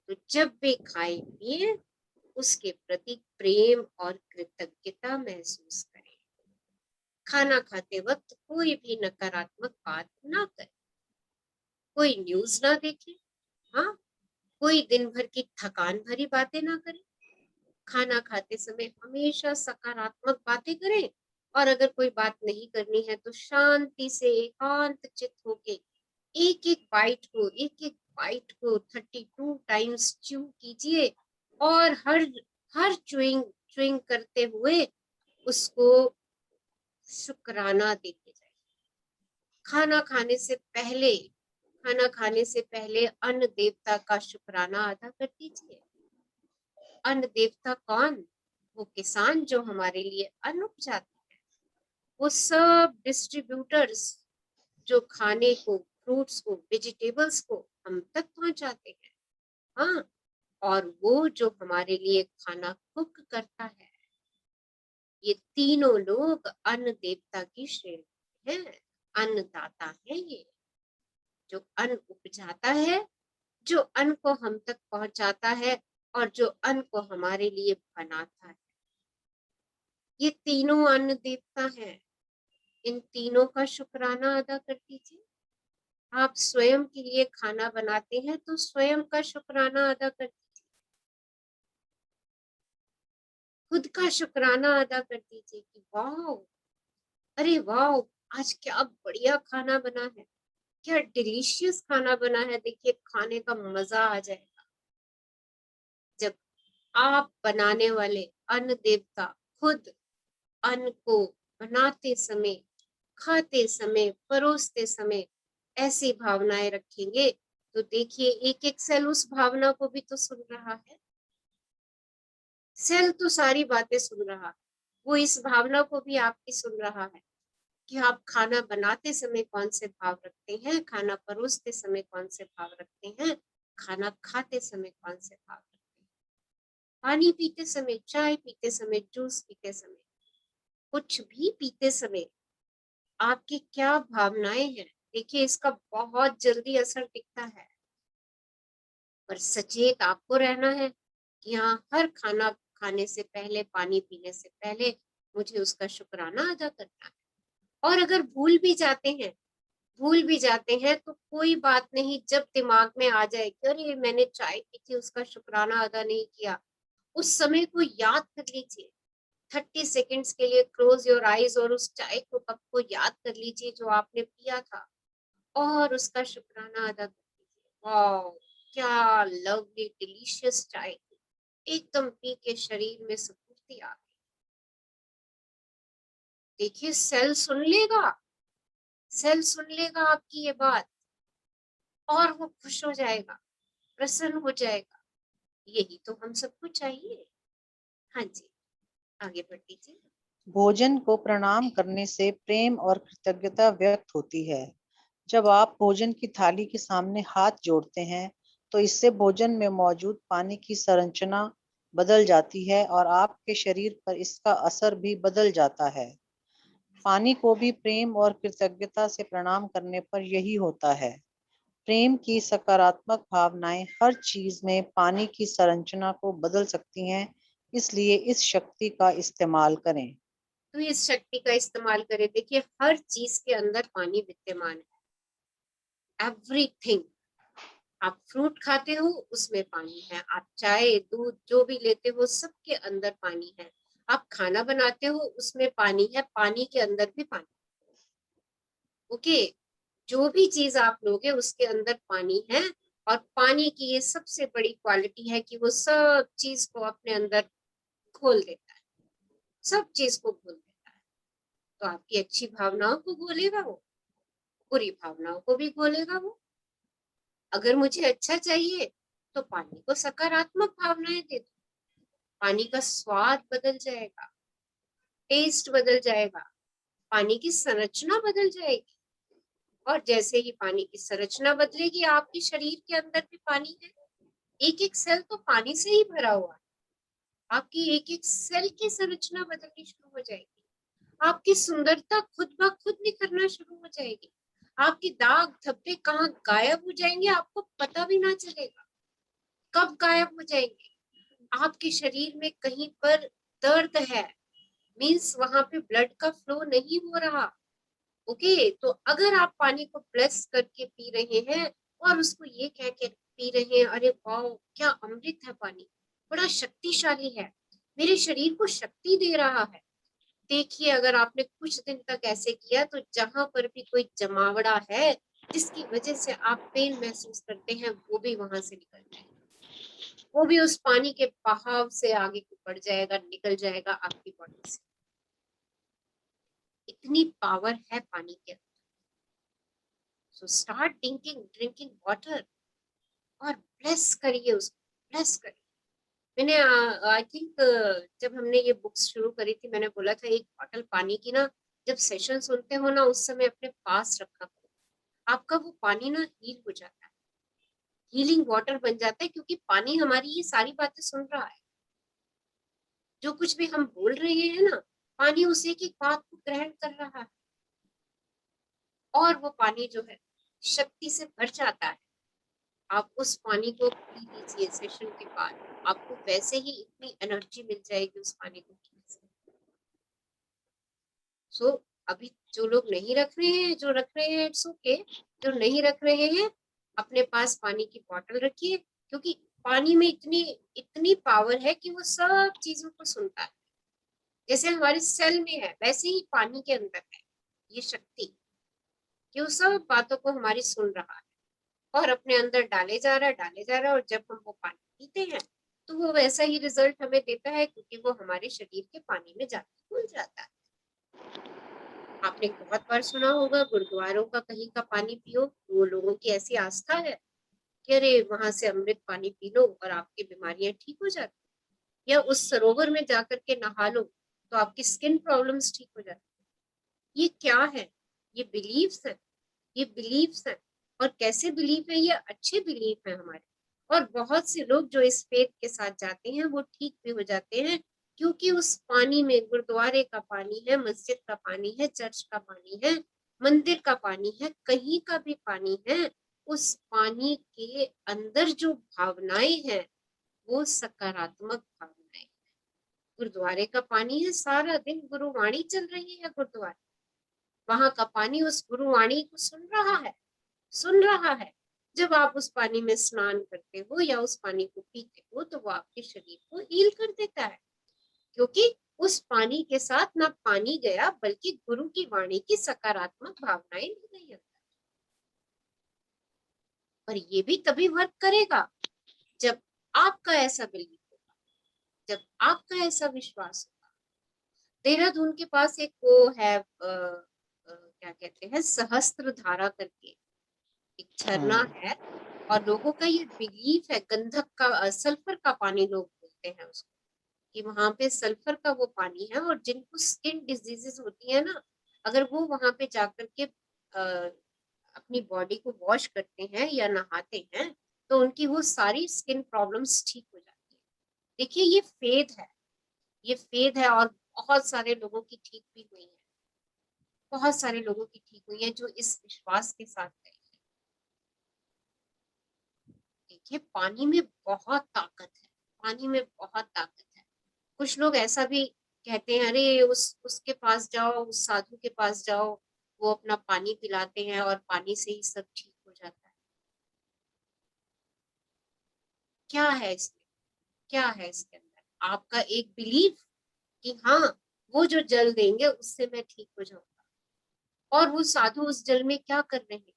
तो जब भी खाए पिए उसके प्रति प्रेम और कृतज्ञता महसूस करें। खाना खाते वक्त कोई भी नकारात्मक बात ना करे, कोई न्यूज ना देखे, हाँ, कोई दिन भर की थकान भरी बातें ना करे। खाना खाते समय हमेशा सकारात्मक बातें करें, और अगर कोई बात नहीं करनी है तो शांति से एकांत चित होके एक एक बाइट को 32 टाइम्स च्यू कीजिए, और हर च्यूइंग च्यूइंग करते हुए उसको शुक्राना देते जाइए। खाना खाने से पहले अन्न देवता का शुक्राना अदा कर दीजिए। अन्न देवता कौन? वो किसान जो हमारे लिए अन्न उपजाते हैं, वो सब डिस्ट्रीब्यूटर्स जो खाने को, फ्रूट्स को, वेजिटेबल्स को हम तक पहुंचाते हैं, हाँ, और वो जो हमारे लिए खाना कुक करता है, ये तीनों लोग अन्न देवता की श्रेणी है। अन्नदाता है ये, जो अन्न उपजाता है, जो अन्न को हम तक पहुंचाता है, और जो अन्न को हमारे लिए बनाता है। ये तीनों अन्न देवता है। इन तीनों का शुक्राना अदा कर दीजिए। आप स्वयं के लिए खाना बनाते हैं तो स्वयं का शुक्राना अदा कर दीजिए। खुद का शुक्राना अदा कर दीजिए कि वाह, अरे वाह, आज क्या बढ़िया खाना बना है, क्या डिलीशियस खाना बना है, देखिए खाने का मजा आ जाएगा। जब आप बनाने वाले अन्न देवता खुद अन्न को बनाते समय, खाते समय, परोसते समय ऐसी भावनाएं रखेंगे, तो देखिए एक एक सेल उस भावना को भी तो सुन रहा है। सेल तो सारी बातें सुन रहा है, वो इस भावना को भी आपकी सुन रहा है कि आप खाना बनाते समय कौन से भाव रखते हैं, खाना परोसते समय कौन से भाव रखते हैं, खाना खाते समय कौन से भाव रखते हैं, पानी पीते समय, चाय पीते समय, जूस पीते समय, कुछ भी पीते समय आपकी क्या भावनाएं हैं। देखिए इसका बहुत जल्दी असर दिखता है। पर सचेत आपको रहना है कि हाँ, हर खाना खाने से पहले, पानी पीने से पहले मुझे उसका शुक्राना अदा करना है। और अगर भूल भी जाते हैं तो कोई बात नहीं, जब दिमाग में आ जाए कि अरे मैंने चाय पी थी, उसका शुक्राना अदा नहीं किया, उस समय को याद कर लीजिए। 30 सेकेंड्स के लिए क्लोज योर आईज और उस चाय को, कप को याद कर लीजिए जो आपने पिया था, और उसका शुक्राना अदा कर लीजिए। वाह, क्या लवली डिलीशियस चाय थी, एकदम पी के शरीर में स्फूर्ति आ गई। देखिए सेल सुन लेगा आपकी ये बात, और वो खुश हो जाएगा, प्रसन्न हो जाएगा। यही तो हम सबको चाहिए। हाँ जी, आगे बढ़ दीजिए। भोजन को प्रणाम करने से प्रेम और कृतज्ञता व्यक्त होती है। जब आप भोजन की थाली के सामने हाथ जोड़ते हैं तो इससे भोजन में मौजूद पानी की संरचना बदल जाती है और आपके शरीर पर इसका असर भी बदल जाता है। पानी को भी प्रेम और कृतज्ञता से प्रणाम करने पर यही होता है। प्रेम की सकारात्मक भावनाएं हर चीज में पानी की संरचना को बदल सकती हैं, इसलिए इस शक्ति का इस्तेमाल करें। तो इस शक्ति का इस्तेमाल करें। देखिए हर चीज के अंदर पानी विद्यमान है, एवरीथिंग। आप फ्रूट खाते हो उसमें पानी है, आप चाय दूध जो भी लेते हो सबके अंदर पानी है, आप खाना बनाते हो उसमें पानी है, पानी के अंदर भी पानी। ओके, जो भी चीज आप लोगे उसके अंदर पानी है, और पानी की ये सबसे बड़ी क्वालिटी है कि वो सब चीज को अपने अंदर घोल देता है, सब चीज को घोल देता है। तो आपकी अच्छी भावनाओं को घोलेगा वो, बुरी भावनाओं को भी घोलेगा वो। अगर मुझे अच्छा चाहिए तो पानी को सकारात्मक भावनाएं दे दो, पानी का स्वाद बदल जाएगा, टेस्ट बदल जाएगा, पानी की संरचना बदल जाएगी। और जैसे ही पानी की संरचना बदलेगी, आपके शरीर के अंदर भी पानी है, एक एक सेल तो पानी से ही भरा हुआ है। आपकी एक एक सेल की संरचना बदलनी शुरू हो जाएगी, आपकी सुंदरता खुद ब खुद निखरना शुरू हो जाएगी, आपके दाग धब्बे कहाँ गायब हो जाएंगे आपको पता भी ना चलेगा। कब गायब हो जाएंगे? आपके शरीर में कहीं पर दर्द है, मीन्स वहां पे ब्लड का फ्लो नहीं हो रहा। ओके, तो अगर आप पानी को प्लस करके पी रहे हैं और उसको ये कह के पी रहे हैं, अरे वाह क्या अमृत है पानी, बड़ा शक्तिशाली है, मेरे शरीर को शक्ति दे रहा है। देखिए, अगर आपने कुछ दिन तक ऐसे किया तो जहां पर भी कोई जमावड़ा है जिसकी वजह से आप पेन महसूस करते हैं, वो भी वहां से निकल जाएगा, वो भी उस पानी के बहाव से आगे को बढ़ जाएगा, निकल जाएगा आपकी बॉडी से। इतनी पावर है पानी के अंदर। सो स्टार्ट ड्रिंकिंग वाटर और ब्लेस करिए उसको, ब्लेस करिए। मैंने आई थिंक जब हमने ये बुक्स शुरू करी थी, मैंने बोला था एक बॉटल पानी की ना, जब सेशन सुनते हो ना उस समय अपने पास रखा करो, आपका वो पानी ना हील हो जाता है, हीलिंग वाटर बन जाता है, क्योंकि पानी हमारी ये सारी बातें सुन रहा है। जो कुछ भी हम बोल रहे हैं ना, पानी उस एक एक बात को ग्रहण कर रहा है, और वो पानी जो है शक्ति से भर जाता है। आप उस पानी को पी लीजिए सेशन के बाद, आपको वैसे ही इतनी एनर्जी मिल जाएगी उस पानी को पीने से। सो अभी जो लोग नहीं रख रहे हैं, जो रख रहे हैं इट्स ओके, जो नहीं रख रहे हैं अपने पास पानी की बोतल रखिए, क्योंकि पानी में इतनी इतनी पावर है कि वो सब चीजों को सुनता है। जैसे हमारे सेल में है वैसे ही पानी के अंदर है ये शक्ति, कि वो सब बातों को हमारी सुन रहा है और अपने अंदर डाले जा रहा है, डाले जा रहा है, और जब हम वो पानी पीते हैं तो वो वैसा ही रिजल्ट हमें देता है, क्योंकि वो हमारे शरीर के पानी में जाकर घुल जाता है। आपने बहुत बार सुना होगा गुरुद्वारों का कहीं का पानी पियो, वो लोगों की ऐसी आस्था है कि अरे वहां से अमृत पानी पी लो और आपकी बीमारियां ठीक हो जाती, या उस सरोवर में जाकर के नहा लो तो आपकी स्किन प्रॉब्लम्स ठीक हो जाती। ये क्या है? ये बिलीव्स है, ये बिलीव्स है। और कैसे बिलीव है? ये अच्छे बिलीव है हमारे। और बहुत से लोग जो इस फेथ के साथ जाते हैं वो ठीक भी हो जाते हैं, क्योंकि उस पानी में गुरुद्वारे का पानी है, मस्जिद का पानी है, चर्च का पानी है, मंदिर का पानी है, कहीं का भी पानी है, उस पानी के अंदर जो भावनाएं हैं वो सकारात्मक भावनाएं हैं। गुरुद्वारे का पानी है, सारा दिन गुरुवाणी चल रही है गुरुद्वारे, वहां का पानी उस गुरुवाणी को सुन रहा है, सुन रहा है। जब आप उस पानी में स्नान करते हो या उस पानी को पीते हो तो वो आपके शरीर को हील कर देता है, क्योंकि उस पानी के साथ ना पानी गया बल्कि गुरु की वाणी की सकारात्मक भावनाएं ली गई। और ये भी तभी वर्क करेगा जब आपका ऐसा बिलीव होगा, जब आपका ऐसा विश्वास होगा। देहरादून के पास एक वो है क्या कहते हैं, सहस्त्र धारा करके एक झरना है, और लोगों का ये बिलीफ है, गंधक का सल्फर का पानी लोग बोलते हैं उसको, कि वहां पे सल्फर का वो पानी है, और जिनको स्किन डिजीजेस होती है ना, अगर वो वहां पे जाकर के अपनी बॉडी को वॉश करते हैं या नहाते हैं तो उनकी वो सारी स्किन प्रॉब्लम्स ठीक हो जाती है। देखिए ये फेद है, ये फेद है, और बहुत सारे लोगों की ठीक भी हुई है, बहुत सारे लोगों की ठीक हुई है जो इस विश्वास के साथ गए। देखिए पानी में बहुत ताकत है, पानी में बहुत ताकत है। कुछ लोग ऐसा भी कहते हैं, अरे उसके पास जाओ, उस साधु के पास जाओ, वो अपना पानी पिलाते हैं और पानी से ही सब ठीक हो जाता है। क्या है इसमें, क्या है इसके अंदर? आपका एक बिलीफ कि हाँ वो जो जल देंगे उससे मैं ठीक हो जाऊंगा, और वो साधु उस जल में क्या कर रहे हैं?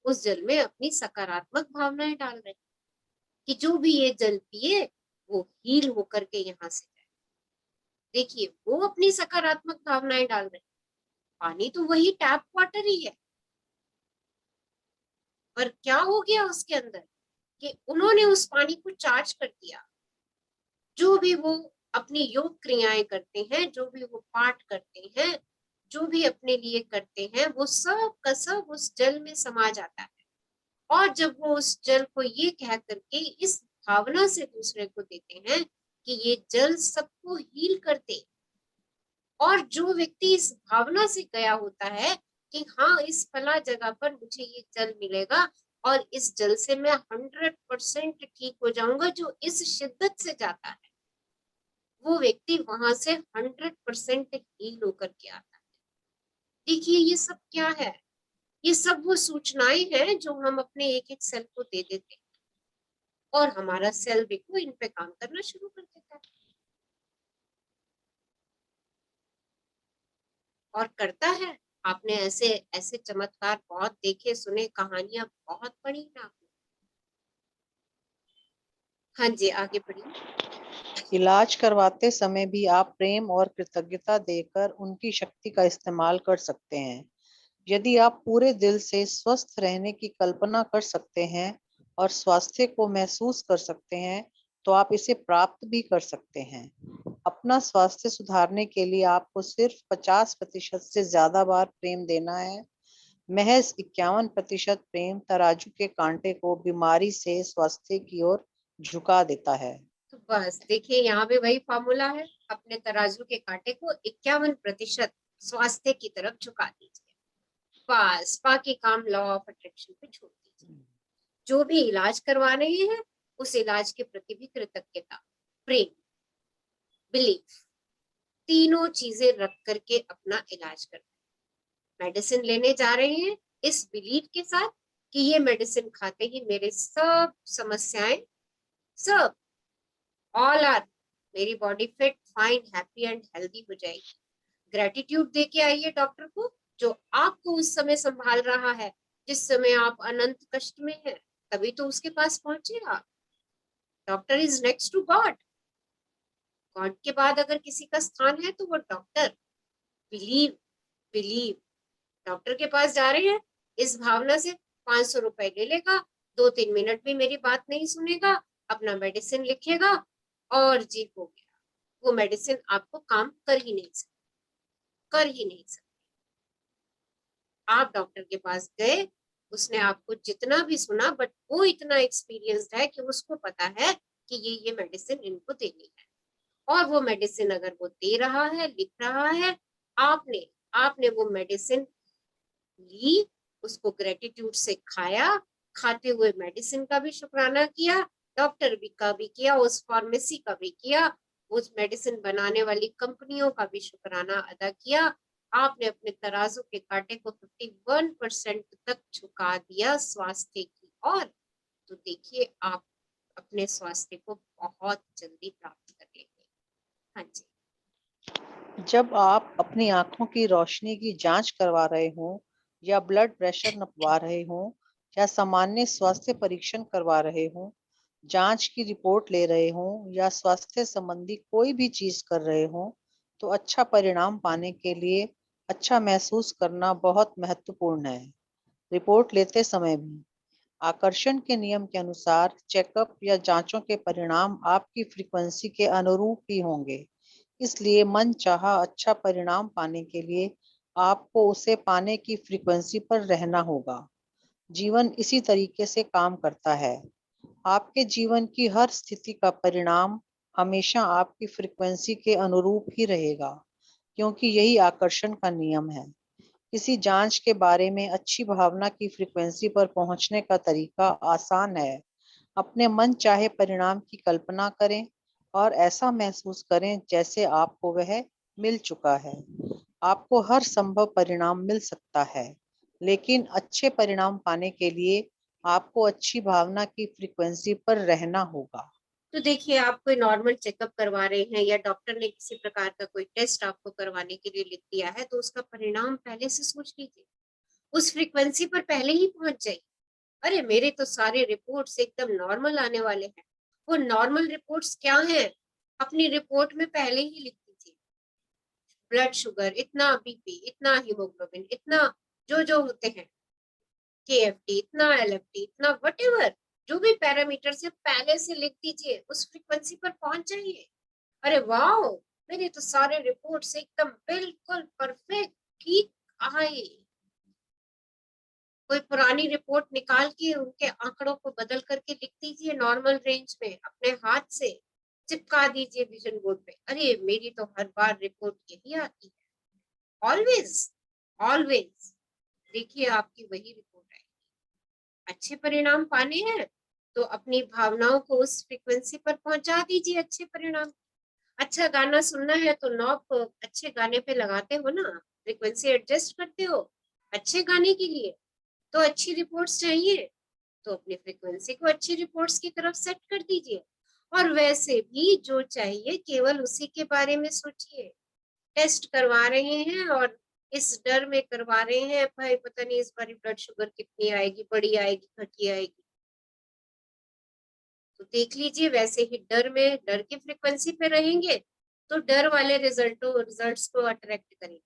उस जल में अपनी सकारात्मक भावनाएं डाल रहे हैं कि जो भी ये जल पिए वो हील होकर के यहाँ से जाए। देखिए, वो अपनी सकारात्मक भावनाएं डाल रहे हैं। पानी तो वही टैप वाटर ही है, पर क्या हो गया उसके अंदर कि उन्होंने उस पानी को चार्ज कर दिया। जो भी वो अपनी योग क्रियाएं करते हैं, जो भी वो पाठ करते हैं, जो भी अपने लिए करते हैं, वो सब का सब उस जल में समा जाता है। और जब वो उस जल को ये कह करके इस भावना से दूसरे को देते हैं कि ये जल सबको हील कर दे, और जो व्यक्ति इस भावना से गया होता है कि हाँ, इस फला जगह पर मुझे ये जल मिलेगा और इस जल से मैं 100% ठीक हो जाऊंगा, जो इस शिद्दत से जाता है, वो व्यक्ति वहां से 100% हील होकर के आता है। देखिए, ये सब क्या है? ये सब वो सूचनाएं हैं जो हम अपने एक एक सेल को दे देते हैं, और हमारा सेल देखो इन पे काम करना शुरू कर देता है, और करता है। आपने ऐसे ऐसे चमत्कार बहुत देखे सुने, कहानियां बहुत पढ़ी ना आपने? हाँ जी, आगे बढ़िए। इलाज करवाते समय भी आप प्रेम और कृतज्ञता देकर उनकी शक्ति का इस्तेमाल कर सकते हैं। यदि आप पूरे दिल से स्वस्थ रहने की कल्पना कर सकते हैं और स्वास्थ्य को महसूस कर सकते हैं, तो आप इसे प्राप्त भी कर सकते हैं। अपना स्वास्थ्य सुधारने के लिए आपको सिर्फ 50% से ज्यादा बार प्रेम देना है। महज 51% प्रेम तराजू के कांटे को बीमारी से स्वास्थ्य की ओर झुका देता है। तो बस देखिए, यहाँ पे वही फॉर्मूला है, अपने तराजू के कांटे को 51% स्वास्थ्य की तरफ झुका दीजिए। बस बाकी काम लॉ ऑफ अट्रैक्शन पे छोड़ दीजिए। जो भी इलाज करवा रहे हैं, उस इलाज के प्रति भी कृतज्ञता, प्रेम, बिलीफ, तीनों चीजें रख करके अपना इलाज करना। मेडिसिन लेने जा रहे हैं इस बिलीफ के साथ कि ये मेडिसिन खाते ही मेरे सब समस्याएं, सब, ऑल आर, मेरी body fit, fine, happy and healthy हो जाएगी। ग्रेटिट्यूड दे के आइए डॉक्टर को, जो आपको उस समय संभाल रहा है जिस समय आप अनंत कष्ट में हैं, तभी तो उसके पास पहुंचे आप। Doctor is next to God. God के बाद अगर किसी का स्थान है तो वो डॉक्टर। Believe, believe. डॉक्टर के पास जा रहे हैं इस भावना से, 500 रुपए ले लेगा, 2-3 मिनट भी मेरी बात नहीं सुनेगा, अपना मेडिसिन लिखेगा, और जी हो गया। वो मेडिसिन आपको काम कर ही नहीं सकती, कर ही नहीं सकती। आप डॉक्टर के पास गए, उसने आपको जितना भी सुना, बट वो इतना एक्सपीरियंस्ड है कि उसको पता है कि ये मेडिसिन इनको देनी है, और वो मेडिसिन अगर वो दे रहा है, लिख रहा है, आपने आपने वो मेडिसिन ली, उसको ग्रेटिट्यूड से खाया, खाते हुए मेडिसिन का भी शुक्राना किया, डॉक्टर भी का भी किया, उस फार्मेसी का भी किया, उस मेडिसिन बनाने वाली कंपनियों का भी शुक्राना अदा किया। आपने अपने तराजू के कांटे को 51% तक झुका दिया स्वास्थ्य की ओर। तो देखिए, आप अपने स्वास्थ्य को बहुत जल्दी प्राप्त कर लेंगे। हाँ जी। जब आप अपनी आंखों की रोशनी की जांच करवा रहे हों, या ब्लड प्रेशर नपवा रहे हों, या सामान्य स्वास्थ्य परीक्षण करवा रहे हों, जांच की रिपोर्ट ले रहे हों, या स्वास्थ्य संबंधी कोई भी चीज कर रहे हों, तो अच्छा परिणाम पाने के लिए अच्छा महसूस करना बहुत महत्वपूर्ण है। रिपोर्ट लेते समय भी आकर्षण के नियम के अनुसार चेकअप या जांचों के परिणाम आपकी फ्रीक्वेंसी के अनुरूप ही होंगे। इसलिए मनचाहा अच्छा परिणाम पाने के लिए आपको उसे पाने की फ्रीक्वेंसी पर रहना होगा। जीवन इसी तरीके से काम करता है। आपके जीवन की हर स्थिति का परिणाम हमेशा आपकी फ्रीक्वेंसी के अनुरूप ही रहेगा, क्योंकि यही आकर्षण का नियम है। किसी जांच के बारे में अच्छी भावना की फ्रीक्वेंसी पर पहुंचने का तरीका आसान है। अपने मन चाहे परिणाम की कल्पना करें और ऐसा महसूस करें जैसे आपको वह मिल चुका है। आपको हर संभव परिणाम मिल सकता है, लेकिन अच्छे परिणाम पाने के लिए आपको अच्छी भावना की फ्रीक्वेंसी पर रहना होगा। तो देखिए, आप कोई नॉर्मल चेकअप करवा रहे हैं या डॉक्टर ने किसी प्रकार का कोई टेस्ट आपको करवाने के लिए लिख दिया है, तो उसका परिणाम पहले से सोच लीजिए, उस फ्रीक्वेंसी पर पहले ही पहुंच जाइए। अरे मेरे तो सारे रिपोर्ट्स एकदम नॉर्मल आने वाले हैं। वो नॉर्मल रिपोर्ट्स क्या हैं? अपनी रिपोर्ट में पहले ही लिख दीजिए, ब्लड शुगर इतना, बीपी इतना, हीमोग्लोबिन इतना, जो जो होते हैं, केएफटी इतना, एलएफटी इतना, वटेवर जो भी पैरामीटर से पहले से लिख दीजिए, उस फ्रीक्वेंसी पर पहुंच जाइए। अरे वाह, मेरे तो सारे रिपोर्ट्स एकदम बिल्कुल परफेक्ट ठीक आए। कोई पुरानी रिपोर्ट निकाल के उनके आंकड़ों को बदल करके लिख दीजिए नॉर्मल रेंज में, अपने हाथ से चिपका दीजिए विजन बोर्ड पे। अरे मेरी तो हर बार रिपोर्ट यही आती है, ऑलवेज ऑलवेज। देखिए आपकी वही रिपोर्ट आएगी। अच्छे परिणाम पाने हैं तो अपनी भावनाओं को उस फ्रीक्वेंसी पर पहुंचा दीजिए, अच्छे परिणाम। अच्छा गाना सुनना है तो नॉब अच्छे गाने पे लगाते हो ना, फ्रीक्वेंसी एडजस्ट करते हो अच्छे गाने के लिए, तो अच्छी रिपोर्ट्स चाहिए तो अपनी फ्रीक्वेंसी को अच्छी रिपोर्ट्स की तरफ सेट कर दीजिए। और वैसे भी जो चाहिए केवल उसी के बारे में सोचिए। टेस्ट करवा रहे हैं और इस डर में करवा रहे हैं, भाई पता नहीं इस बार ब्लड शुगर कितनी आएगी, बड़ी आएगी, घटी आएगी। तो देख लीजिए, वैसे ही डर में, डर की फ्रीक्वेंसी पे रहेंगे तो डर वाले रिजल्ट्स को अट्रैक्ट करेंगे।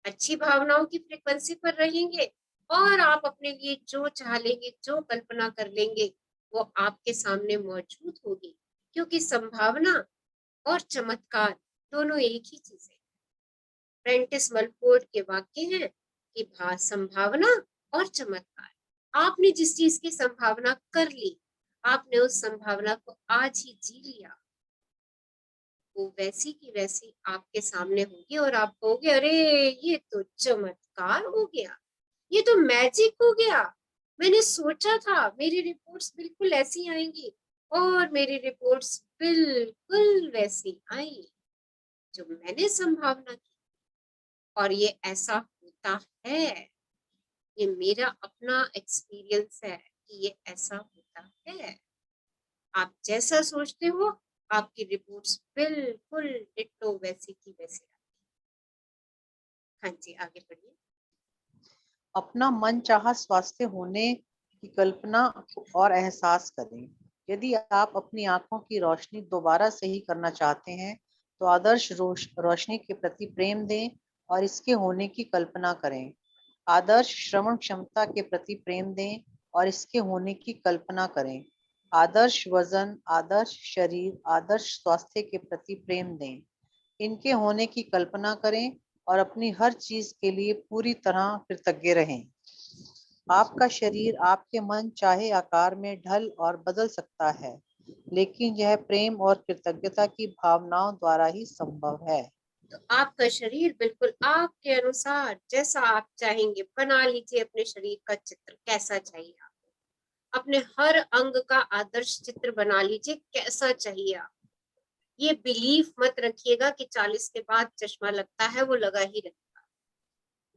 अच्छी भावनाओं की फ्रीक्वेंसी पर रहेंगे और आप अपने लिए जो चाह लेंगे, जो कल्पना कर लेंगे, वो आपके सामने मौजूद होगी। क्योंकि संभावना और चमत्कार दोनों एक ही चीज है। प्रेंटिस मलफोर्ड के वाक्य हैं कि संभावना और चमत्कार। आपने जिस चीज की संभावना कर ली, आपने उस संभावना को आज ही जी लिया, वो वैसी की वैसी आपके सामने होगी और आप कहोगे अरे ये तो चमत्कार हो गया, ये तो मैजिक हो गया। मैंने सोचा था मेरी रिपोर्ट्स बिल्कुल ऐसी आएंगी और मेरी रिपोर्ट्स बिल्कुल वैसी आई जो मैंने संभावना की। और ये ऐसा होता है, ये मेरा अपना एक्सपीरियंस है कि ये ऐसा होता है। आप जैसा सोचते हो आपकी रिपोर्ट्स बिल्कुल डिट्टो वैसी की वैसी आती। हाँ जी, आगे बढ़िए। अपना मनचाहा स्वास्थ्य होने की कल्पना और एहसास करें। यदि आप अपनी आंखों की रोशनी दोबारा सही करना चाहते हैं तो आदर्श रोशनी के प्रति प्रेम दें और इसके होने की कल्पना करें। आदर्श श्रवण क्षमता के प्रति प्रेम दें और इसके होने की कल्पना करें। आदर्श वजन, आदर्श शरीर, आदर्श स्वास्थ्य के प्रति प्रेम दें, इनके होने की कल्पना करें और अपनी हर चीज के लिए पूरी तरह कृतज्ञ रहें। आपका शरीर आपके मन चाहे आकार में ढल और बदल सकता है, लेकिन यह प्रेम और कृतज्ञता की भावनाओं द्वारा ही संभव है। तो आपका शरीर बिल्कुल आपके अनुसार जैसा आप चाहेंगे बना लीजिए। अपने शरीर का चित्र कैसा चाहिए आपको, अपने हर अंग का आदर्श चित्र बना लीजिए कैसा चाहिए आप। ये बिलीफ मत रखिएगा कि 40 के बाद चश्मा लगता है, वो लगा ही रहेगा।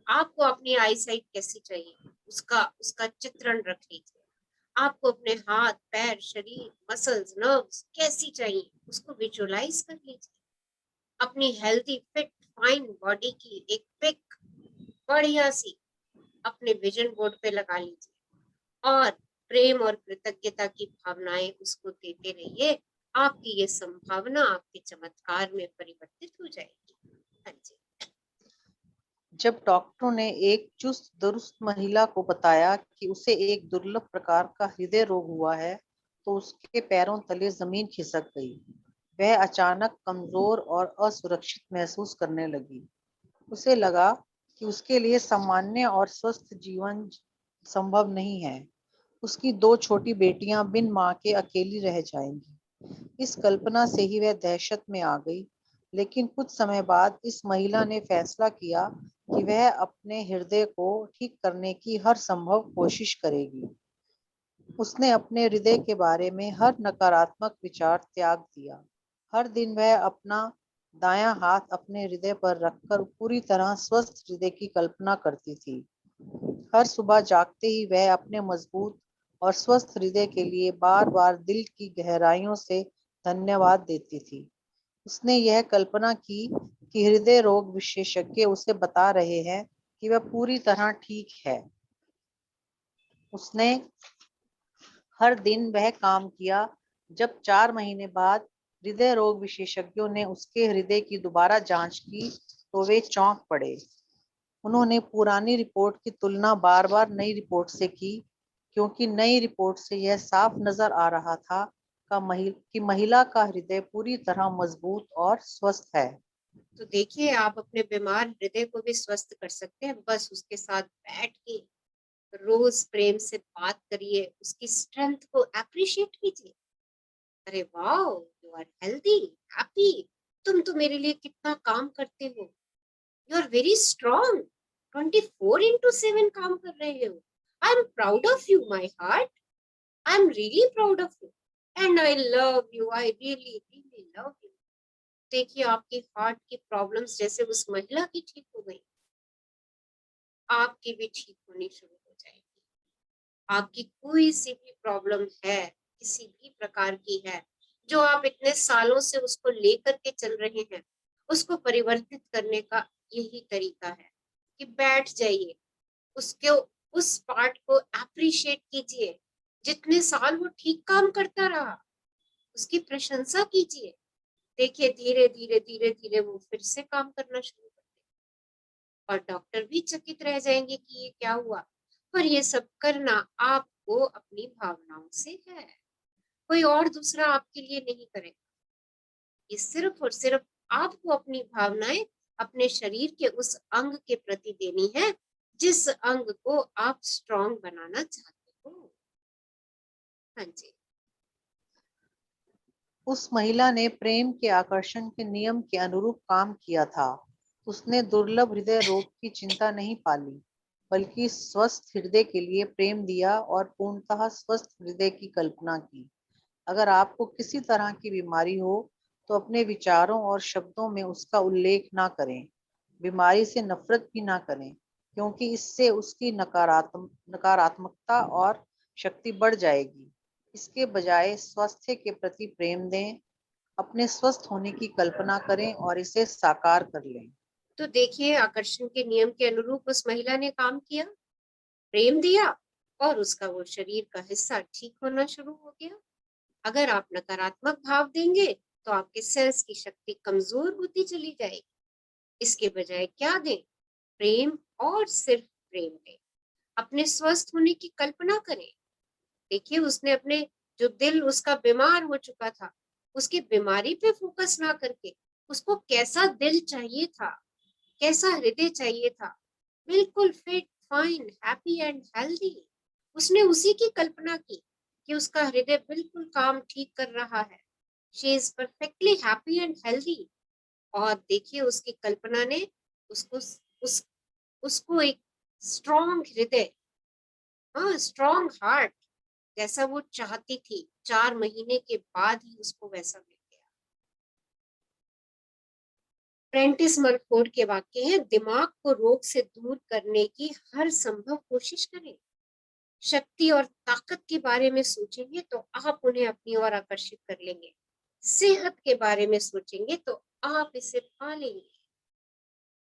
आपको अपनी आई साइट कैसी चाहिए उसका उसका चित्रण रख लीजिए। आपको अपने हाथ पैर शरीर मसल्स नर्व्स कैसी चाहिए उसको विजुअलाइज कर लीजिए। अपनी हेल्दी फिट फाइन बॉडी की एक पिक बढ़िया सी अपने विजन बोर्ड पे लगा लीजिए और प्रेम और कृतज्ञता की भावनाएं उसको देते रहिए। आपकी ये संभावना आपके चमत्कार में परिवर्तित हो जाएगी। हाँ जी। जब डॉक्टरों ने एक चुस्त दुरुस्त महिला को बताया कि उसे एक दुर्लभ प्रकार का हृदय रोग हुआ है तो उसके पैरों तले जमीन खिसक गई। वह अचानक कमजोर और असुरक्षित महसूस करने लगी। उसे लगा कि उसके लिए सामान्य और स्वस्थ जीवन संभव नहीं है। उसकी 2 छोटी बेटियां बिन मां के अकेली रह जाएंगी। इस कल्पना से ही वह दहशत में आ गई। लेकिन कुछ समय बाद इस महिला ने फैसला किया कि वह अपने हृदय को ठीक करने की हर संभव कोशिश करेगी। उसने अपने हृदय के बारे में हर नकारात्मक विचार त्याग दिया। हर दिन वह अपना दायां हाथ अपने हृदय पर रखकर पूरी तरह स्वस्थ हृदय की कल्पना करती थी। हर सुबह जागते ही वह अपने मजबूत और स्वस्थ हृदय के लिए बार बार दिल की गहराइयों से धन्यवाद देती थी। उसने यह कल्पना की कि हृदय रोग विशेषज्ञ उसे बता रहे हैं कि वह पूरी तरह ठीक है। उसने हर दिन वह काम किया। जब 4 महीने बाद हृदय रोग विशेषज्ञों ने उसके हृदय की दोबारा जांच की तो वे चौंक पड़े। उन्होंने पुरानी रिपोर्ट की तुलना बार बार नई रिपोर्ट से की, क्योंकि नई रिपोर्ट से यह साफ नजर आ रहा था कि महिला का हृदय पूरी तरह मजबूत और स्वस्थ है। तो देखिए, आप अपने बीमार हृदय को भी स्वस्थ कर सकते हैं, बस उसके साथ बैठ के रोज प्रेम से बात करिए, उसकी स्ट्रेंथ को अप्रिशिएट कीजिए। अरे वाह, यू आर हेल्दी, हैप्पी, तुम तो मेरे लिए कितना काम करते हो, यू आर वेरी स्ट्रॉन्ग, 24/7 काम कर रहे हो, I am proud of you my heart, I am really proud of you, and I love you, I really really love you. देखिए, आपकी हार्ट की प्रॉब्लम्स जैसे उस महिला की ठीक हो गई, आपकी भी ठीक होनी शुरू हो जाएगी। आपकी कोई सी भी प्रॉब्लम है, किसी भी प्रकार की है, जो आप इतने सालों से उसको लेकर के चल रहे हैं, उसको परिवर्तित करने का यही तरीका है कि बैठ जाइए, उसके उस पार्ट को अप्रिशिएट कीजिए, जितने साल वो ठीक काम करता रहा उसकी प्रशंसा कीजिए। देखिए, धीरे धीरे धीरे धीरे वो फिर से काम करना शुरू कर देगा, और डॉक्टर भी चकित रह जाएंगे कि ये क्या हुआ। पर ये सब करना आपको अपनी भावनाओं से है, कोई और दूसरा आपके लिए नहीं करेगा। ये सिर्फ और सिर्फ आपको अपनी भावनाएं अपने शरीर के उस अंग के प्रति देनी है जिस अंग को आप स्ट्रॉन्ग बनाना चाहते हो। हाँ जी। उस महिला ने प्रेम के आकर्षण के नियम के अनुरूप काम किया था। उसने दुर्लभ हृदय रोग की चिंता नहीं पाली, बल्कि स्वस्थ हृदय के लिए प्रेम दिया और पूर्णतः स्वस्थ हृदय की कल्पना की। अगर आपको किसी तरह की बीमारी हो तो अपने विचारों और शब्दों में उसका उल्लेख ना करें। बीमारी से नफरत भी ना करें, क्योंकि इससे उसकी नकारात्मकता और शक्ति बढ़ जाएगी। इसके बजाय स्वास्थ्य के प्रति प्रेम दें, अपने स्वस्थ होने की कल्पना करें और इसे साकार कर लें। तो देखिए, आकर्षण के नियम के अनुरूप उस महिला ने काम किया, प्रेम दिया, और उसका वो शरीर का हिस्सा ठीक होना शुरू हो गया। अगर आप नकारात्मक भाव देंगे तो आपके सेल्स की शक्ति कमजोर होती चली जाएगी। इसके बजाय क्या दें? प्रेम, और सिर्फ प्रेम दें। अपने स्वस्थ होने की कल्पना करें। देखिए, उसने अपने जो दिल उसका बीमार हो चुका था, उसकी बीमारी पे फोकस ना करके उसको कैसा दिल चाहिए था, कैसा हृदय चाहिए था, बिल्कुल fit, fine, happy and healthy, उसने उसी की कल्पना की कि उसका हृदय बिल्कुल काम ठीक कर रहा है, she is perfectly happy and healthy. और देखिए, उसकी कल्पना ने उसको उस उसको एक स्ट्रॉन्ग हृदय, हाँ, स्ट्रॉन्ग हार्ट जैसा वो चाहती थी, 4 महीने के बाद ही उसको वैसा मिल गया। प्रेंटिस मलफोर्ड के वाक्य हैं, दिमाग को रोग से दूर करने की हर संभव कोशिश करें। शक्ति और ताकत के बारे में सोचेंगे तो आप उन्हें अपनी ओर आकर्षित कर लेंगे। सेहत के बारे में सोचेंगे तो आप इसे पा लेंगे।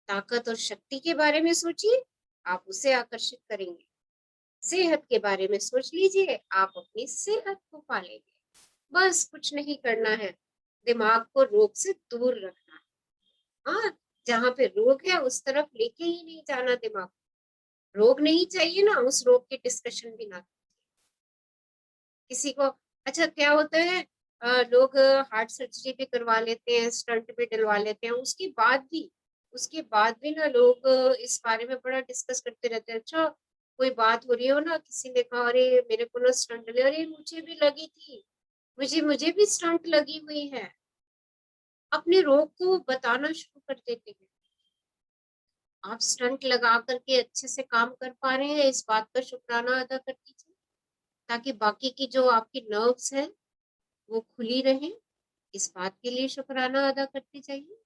ताकत और शक्ति के बारे में सोचिए, आप उसे आकर्षित करेंगे। सेहत के बारे में सोच लीजिए, आप अपनी सेहत को पा लेंगे। बस कुछ नहीं करना है, दिमाग को रोग से दूर रखना है। हाँ, जहाँ पे रोग है उस तरफ लेके ही नहीं जाना दिमाग। रोग नहीं चाहिए ना, उस रोग की डिस्कशन भी ना। किसी को, अच्छा क्या होता है, लोग हार्ट सर्जरी भी करवा लेते हैं, स्टंट भी डलवा लेते हैं, उसके बाद भी ना लोग इस बारे में बड़ा डिस्कस करते रहते हैं। अच्छा, कोई बात हो रही हो ना, किसी ने कहा अरे मेरे को ना स्टंट डले, अरे मुझे भी लगी थी, मुझे भी स्टंट लगी हुई है। अपने रोग को बताना शुरू कर देते हैं। आप स्टंट लगा करके अच्छे से काम कर पा रहे हैं, इस बात का शुक्राना अदा कर दीजिए, ताकि बाकी की जो आपकी नर्व्स हैं वो खुली रहें। इस बात के लिए शुक्राना अदा करते जाइए।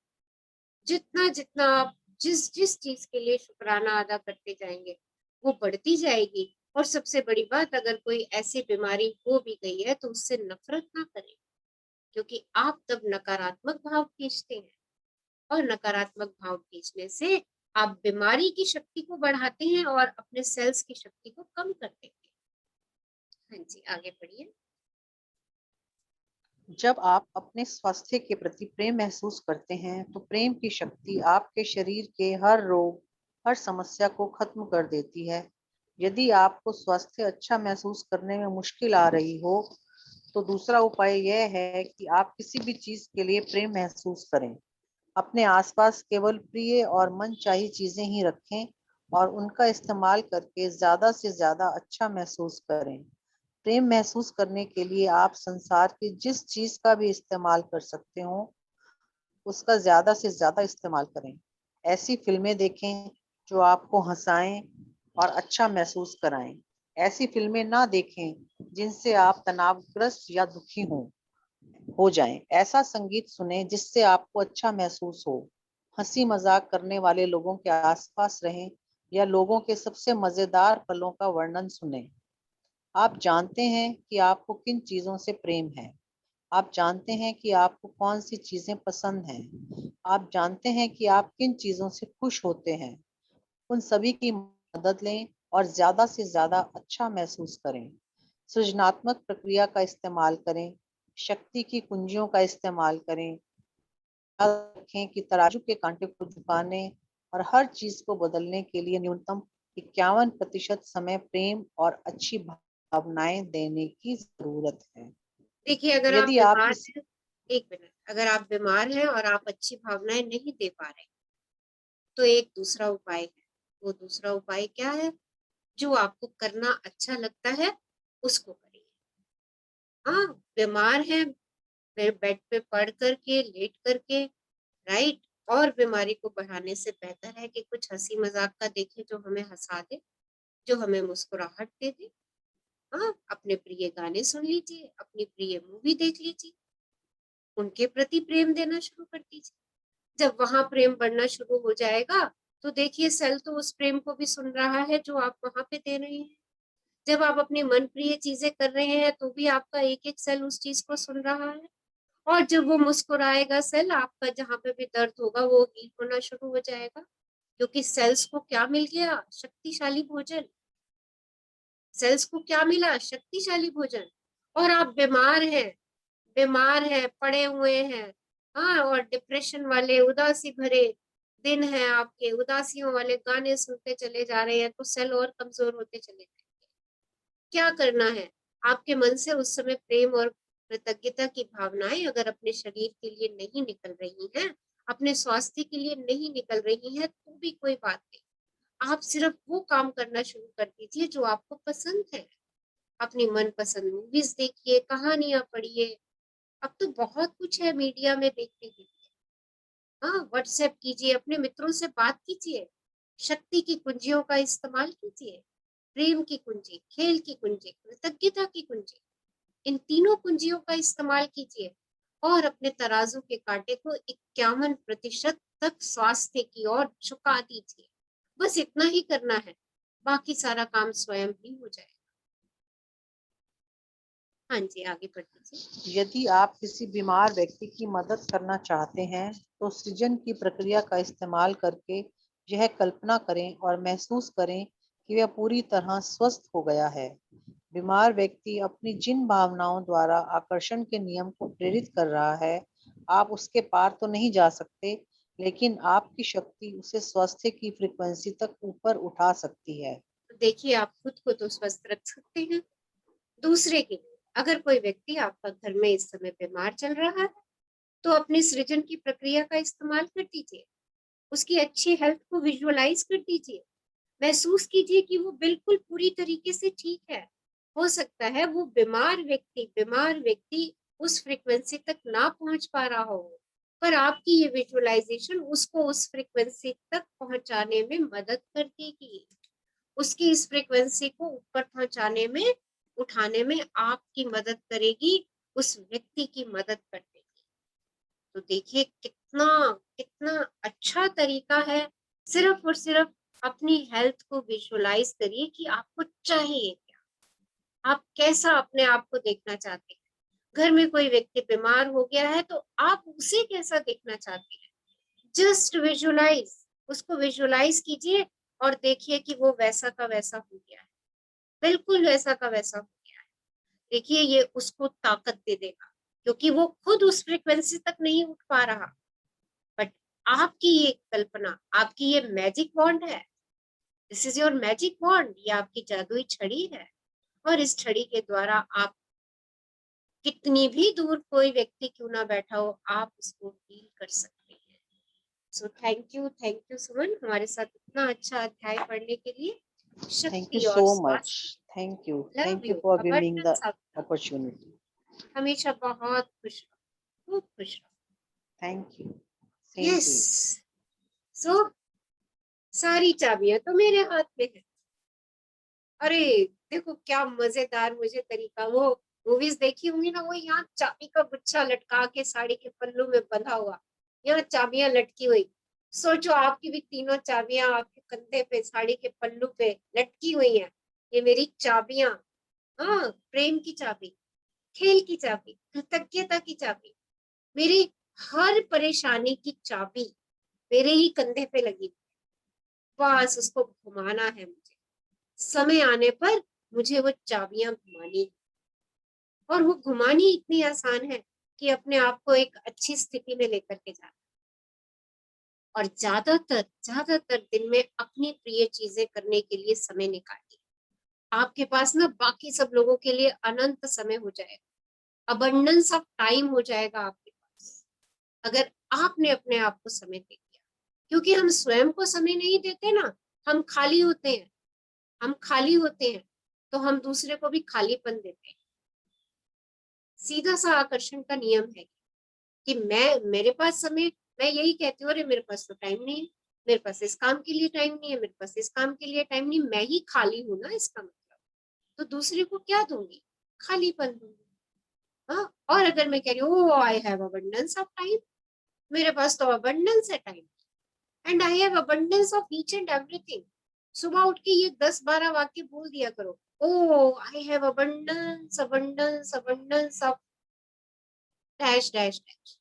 जितना जितना आप जिस जिस चीज के लिए शुक्राना अदा करते जाएंगे वो बढ़ती जाएगी। और सबसे बड़ी बात, अगर कोई ऐसी बीमारी हो भी गई है तो उससे नफरत ना करें। क्योंकि आप तब नकारात्मक भाव खींचते हैं, और नकारात्मक भाव खींचने से आप बीमारी की शक्ति को बढ़ाते हैं और अपने सेल्स की शक्ति को कम कर देते हैं। हाँ जी, आगे बढ़िए। जब आप अपने स्वास्थ्य के प्रति प्रेम महसूस करते हैं तो प्रेम की शक्ति आपके शरीर के हर रोग, हर समस्या को खत्म कर देती है। यदि आपको स्वास्थ्य अच्छा महसूस करने में मुश्किल आ रही हो तो दूसरा उपाय यह है कि आप किसी भी चीज के लिए प्रेम महसूस करें। अपने आसपास केवल प्रिय और मनचाही चीजें ही रखें और उनका इस्तेमाल करके ज्यादा से ज्यादा अच्छा महसूस करें। प्रेम महसूस करने के लिए आप संसार की जिस चीज का भी इस्तेमाल कर सकते हो उसका ज्यादा से ज्यादा इस्तेमाल करें। ऐसी फिल्में देखें जो आपको हंसाएं और अच्छा महसूस कराएं। ऐसी फिल्में ना देखें जिनसे आप तनावग्रस्त या दुखी हो जाएं। ऐसा संगीत सुने जिससे आपको अच्छा महसूस हो। हंसी मजाक करने वाले लोगों के आसपास रहें या लोगों के सबसे मजेदार पलों का वर्णन सुने। आप जानते हैं कि आपको किन चीजों से प्रेम है। आप जानते हैं कि आपको कौन सी चीजें पसंद हैं। आप जानते हैं कि आप किन चीजों से खुश होते हैं। उन सभी की मदद लें और ज्यादा से ज्यादा अच्छा महसूस करें। सृजनात्मक प्रक्रिया का इस्तेमाल करें। शक्ति की कुंजियों का इस्तेमाल करें। याद रखें कि तराजू के कांटे को झुकाने और हर चीज को बदलने के लिए न्यूनतम 51% समय प्रेम और अच्छी भावनाएं देने की जरूरत है। देखिए, अगर आप यदि आप बीमार किसी हैं, एक मिनट, अगर आप बीमार हैं और आप अच्छी भावनाएं नहीं दे पा रहे, तो एक दूसरा उपाय है। वो दूसरा उपाय क्या है? जो आपको करना अच्छा लगता है उसको करिए। हाँ, बीमार है, फिर बेड पे पड़ करके, लेट करके, राइट, और बीमारी को बढ़ाने से बेहतर है कि कुछ हंसी मजाक का देखें जो हमें हंसा दे, जो हमें मुस्कुराहट दे दे। हाँ, अपने प्रिय गाने सुन लीजिए, अपनी प्रिय मूवी देख लीजिए, उनके प्रति प्रेम देना शुरू कर दीजिए। जब वहां प्रेम बढ़ना शुरू हो जाएगा, तो देखिए सेल तो उस प्रेम को भी सुन रहा है जो आप वहां पे दे रहे हैं। जब आप अपनी मन प्रिय चीजें कर रहे हैं तो भी आपका एक एक सेल उस चीज को सुन रहा है। और जब वो मुस्कुराएगा सेल, आपका जहां पे भी दर्द होगा वो हील होना शुरू हो जाएगा, क्योंकि सेल्स को क्या मिल गया? शक्तिशाली भोजन। सेल्स को क्या मिला? शक्तिशाली भोजन। और आप बीमार हैं, बीमार है, पड़े हुए हैं, हाँ, और डिप्रेशन वाले, उदासी भरे दिन है आपके, उदासियों वाले गाने सुनते चले जा रहे हैं, तो सेल और कमजोर होते चले जाएंगे। क्या करना है? आपके मन से उस समय प्रेम और कृतज्ञता की भावनाएं अगर अपने शरीर के लिए नहीं निकल रही हैं, अपने स्वास्थ्य के लिए नहीं निकल रही हैं, तो भी कोई बात नहीं। आप सिर्फ वो काम करना शुरू कर दीजिए जो आपको पसंद है। अपनी मनपसंद मूवीज देखिए, कहानियां पढ़िए। अब तो बहुत कुछ है मीडिया में देखने के लिए। हाँ, व्हाट्सएप कीजिए, अपने मित्रों से बात कीजिए, शक्ति की कुंजियों का इस्तेमाल कीजिए। प्रेम की कुंजी, खेल की कुंजी, कृतज्ञता की कुंजी, इन तीनों कुंजियों का इस्तेमाल कीजिए और अपने तराजू के कांटे को 51% तक स्वास्थ्य की ओर झुका दीजिए। बस इतना ही करना है, बाकी सारा काम स्वयं ही हो जाएगा। हाँ जी, आगे बढ़ दीजिए। यदि आप किसी बीमार व्यक्ति की मदद करना चाहते हैं तो सृजन की प्रक्रिया का इस्तेमाल करके यह कल्पना करें और महसूस करें कि वह पूरी तरह स्वस्थ हो गया है। बीमार व्यक्ति अपनी जिन भावनाओं द्वारा आकर्षण के नियम को प्रेरित कर रहा है, आप उसके पार तो नहीं जा सकते, लेकिन आपकी शक्ति उसे स्वास्थ्य की फ्रीक्वेंसी तक ऊपर उठा सकती है। तो देखिए, आप खुद को तो स्वस्थ रख सकते हैं, दूसरे के लिए अगर कोई व्यक्ति आपका घर में इस समय बीमार चल रहा है, तो अपनी सृजन की प्रक्रिया का इस्तेमाल कर दीजिए। उसकी अच्छी हेल्थ को विजुअलाइज कर दीजिए। महसूस कीजिए कि वो बिल्कुल पूरी तरीके से ठीक है। हो सकता है वो बीमार व्यक्ति उस फ्रीक्वेंसी तक ना पहुंच पा रहा हो, पर आपकी ये विजुअलाइजेशन उसको उस फ्रीक्वेंसी तक पहुंचाने में मदद कर देगी। उसकी इस फ्रीक्वेंसी को ऊपर पहुंचाने में, उठाने में आपकी मदद करेगी, उस व्यक्ति की मदद कर देगी। तो देखिए कितना कितना अच्छा तरीका है। सिर्फ और सिर्फ अपनी हेल्थ को विजुअलाइज करिए कि आपको चाहिए क्या, आप कैसा अपने आप को देखना चाहते हैं। घर में कोई व्यक्ति बीमार हो गया है तो आप उसे कैसा देखना चाहते हैं? जस्ट विजुलाइज, उसको विजुलाइज कीजिए और देखिए कि वो वैसा का वैसा हो गया है, बिल्कुल वैसा का वैसा हो गया है। देखिए ये उसको ताकत दे देगा, क्योंकि वो खुद उस फ्रीक्वेंसी तक नहीं उठ पा रहा। बट आपकी ये कल्पना, आपकी ये मैजिक वॉन्ड है, this is your magic wand, ये आपकी जादुई छड़ी है। और इस छड़ी के द्वारा आप कितनी भी दूर कोई व्यक्ति क्यों ना बैठा हो, आप उसको हील कर सकते हैं। सो थैंक यू सुमन, हमारे साथ इतना अच्छा अध्याय पढ़ने के लिए। Thank you शक्ति और so much. स्वास्थ्य, Thank you. Love Thank you you, for giving the abundance of, opportunity. हमेशा बहुत खुश रहो, खूब खुश रहो। Thank you. Same yes, to you. सो सारी चाबियां तो मेरे हाथ में है। अरे देखो क्या मजेदार मुझे तरीका, वो मूवीज देखी होंगी ना, वो यहाँ चाबी का गुच्छा लटका के साड़ी के पल्लू में बंधा हुआ, यहाँ चाबियां लटकी हुई। सोचो आपकी भी तीनों चाबियां आपके कंधे पे, साड़ी के पल्लू पे लटकी हुई हैं। ये मेरी चाबियां, हाँ, प्रेम की चाबी, खेल की चाबी, कृतज्ञता की चाबी, मेरी हर परेशानी की चाबी मेरे ही कंधे पे लगी। बस उसको घुमाना है मुझे, समय आने पर मुझे वो चाबियां घुमानी है। और वो घुमानी इतनी आसान है कि अपने आप को एक अच्छी स्थिति में लेकर के जाना। और ज्यादातर दिन में अपनी प्रिय चीजें करने के लिए समय निकालिए। आपके पास ना बाकी सब लोगों के लिए अनंत समय हो जाएगा, अबंडेंस ऑफ टाइम हो जाएगा आपके पास, अगर आपने अपने आप को समय दे दिया। क्योंकि हम स्वयं को समय नहीं देते ना, हम खाली होते हैं, हम खाली होते हैं तो हम दूसरे को भी खालीपन देते हैं। सीधा सा आकर्षण का नियम है कि मेरे पास समय, मैं यही कहती हूँ, अरे मेरे पास तो टाइम नहीं है, मेरे पास इस काम के लिए टाइम नहीं है, मेरे पास इस काम के लिए टाइम नहीं, मैं ही खाली हूँ ना, इसका मतलब तो दूसरे को क्या दूंगी? खालीपन दूंगी। हाँ, और अगर मैं कह रही हूँ I have abundance of time, मेरे पास तो अबंडेंस है time, and I have abundance of each and everything. सुबह उठ के ये 10-12 वाक्य बोल दिया करो, oh I have abundance abundance abundance of dash dash dash,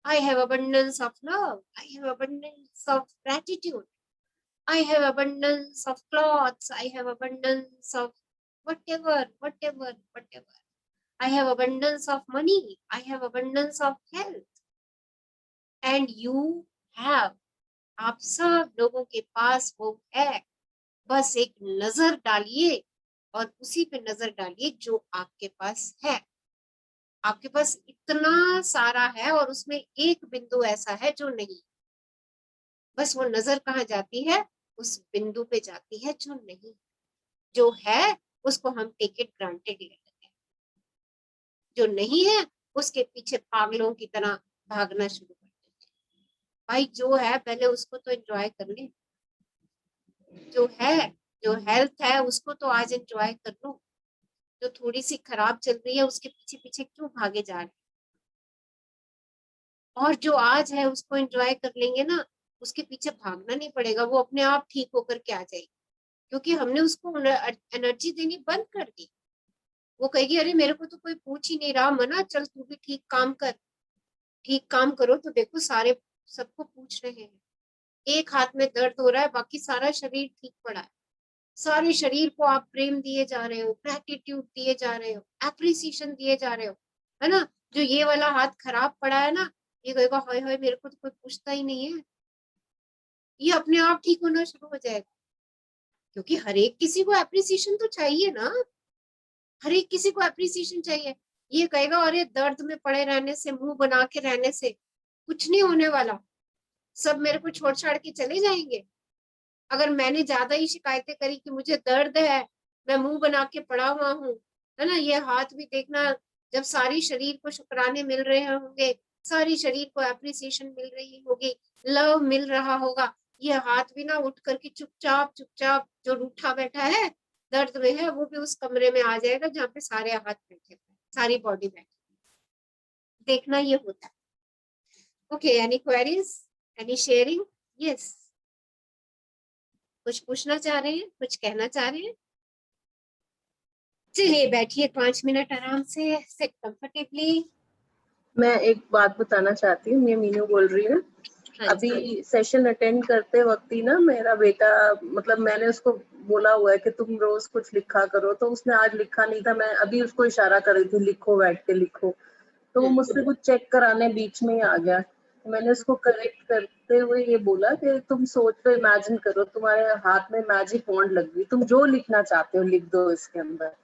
I have abundance of love. I have abundance of gratitude. I have abundance of clothes. I have abundance of whatever. I have abundance of money. I have abundance of health. And you have, आप सब लोगों के पास वो है, बस एक नजर डालिए और उसी पे नजर डालिए जो आपके पास है। आपके पास इतना सारा है और उसमें एक बिंदु ऐसा है जो नहीं, बस वो नजर कहाँ जाती है? उस बिंदु पे जाती है जो नहीं। जो है उसको हम टेक इट ग्रांटेड ले लेते हैं, जो नहीं है उसके पीछे पागलों की तरह भागना शुरू कर देते हैं। भाई जो है पहले उसको तो एंजॉय कर ले, जो है, जो हेल्थ है उसको तो आज एंजॉय कर लो। जो थोड़ी सी खराब चल रही है उसके पीछे पीछे क्यों भागे जा रहे हैं? और जो आज है उसको एंजॉय कर लेंगे ना, उसके पीछे भागना नहीं पड़ेगा, वो अपने आप ठीक होकर के आ जाएगी, क्योंकि हमने उसको एनर्जी देनी बंद कर दी। वो कहेगी अरे मेरे को तो कोई पूछ ही नहीं रहा, मना चल तू भी ठीक काम कर, ठीक काम करो तो देखो सारे सबको पूछ रहे हैं, एक हाथ में दर्द हो रहा है बाकी सारा शरीर ठीक पड़ा है। सारे शरीर को आप प्रेम दिए जा रहे हो, ग्रेटिट्यूड दिए जा रहे हो, एप्रिसिएशन दिए जा रहे हो, है ना। जो ये वाला हाथ खराब पड़ा है ना, ये कहेगा हाय हाय मेरे को तो कोई पूछता ही नहीं है, ये अपने आप ठीक होना शुरू हो जाएगा। क्योंकि हर एक किसी को एप्रिसिएशन तो चाहिए ना, हर एक किसी को एप्रिसिएशन चाहिए। ये कहेगा अरे दर्द में पड़े रहने से, मुंह बना के रहने से कुछ नहीं होने वाला, सब मेरे को छोड़ छाड़ के चले जाएंगे। अगर मैंने ज्यादा ही शिकायतें करी कि मुझे दर्द है, मैं मुंह बना के पड़ा हुआ हूँ, है ना, ये हाथ भी देखना, जब सारी शरीर को शुक्राने मिल रहे होंगे, सारी शरीर को एप्रिसिएशन मिल रही होगी, लव मिल रहा होगा, ये हाथ भी ना उठ करके चुपचाप चुपचाप जो रूठा बैठा है, दर्द में है, वो भी उस कमरे में आ जाएगा जहाँ पे सारे हाथ बैठे हैं, सारी बॉडी बैठी। देखना ये होता है। Okay, any queries, any sharing? Yes, कुछ पूछना चाह रहे हैं, कुछ कहना चाह रहे हैं? चलिए बैठिए 5 मिनट आराम से, सिट कंफर्टेबली। मैं एक बात बताना चाहती हूँ, मैं मीनू बोल रही हूँ। हाँ जी। अभी सेशन अटेंड करते वक्त ही ना मेरा बेटा, मतलब मैंने उसको बोला हुआ है कि तुम रोज कुछ लिखा करो, तो उसने आज लिखा नहीं था। मैं अभी उसको इशारा कर रही थी, लिखो, बैठ के लिखो, तो वो मुझसे कुछ चेक कराने बीच में ही आ गया। तो मैंने उसको करेक्ट करते हुए ये बोला कि तुम सोच लो, इमेजिन करो तुम्हारे हाथ में मैजिक वॉन्ड लग गई, तुम जो लिखना चाहते हो लिख दो इसके अंदर।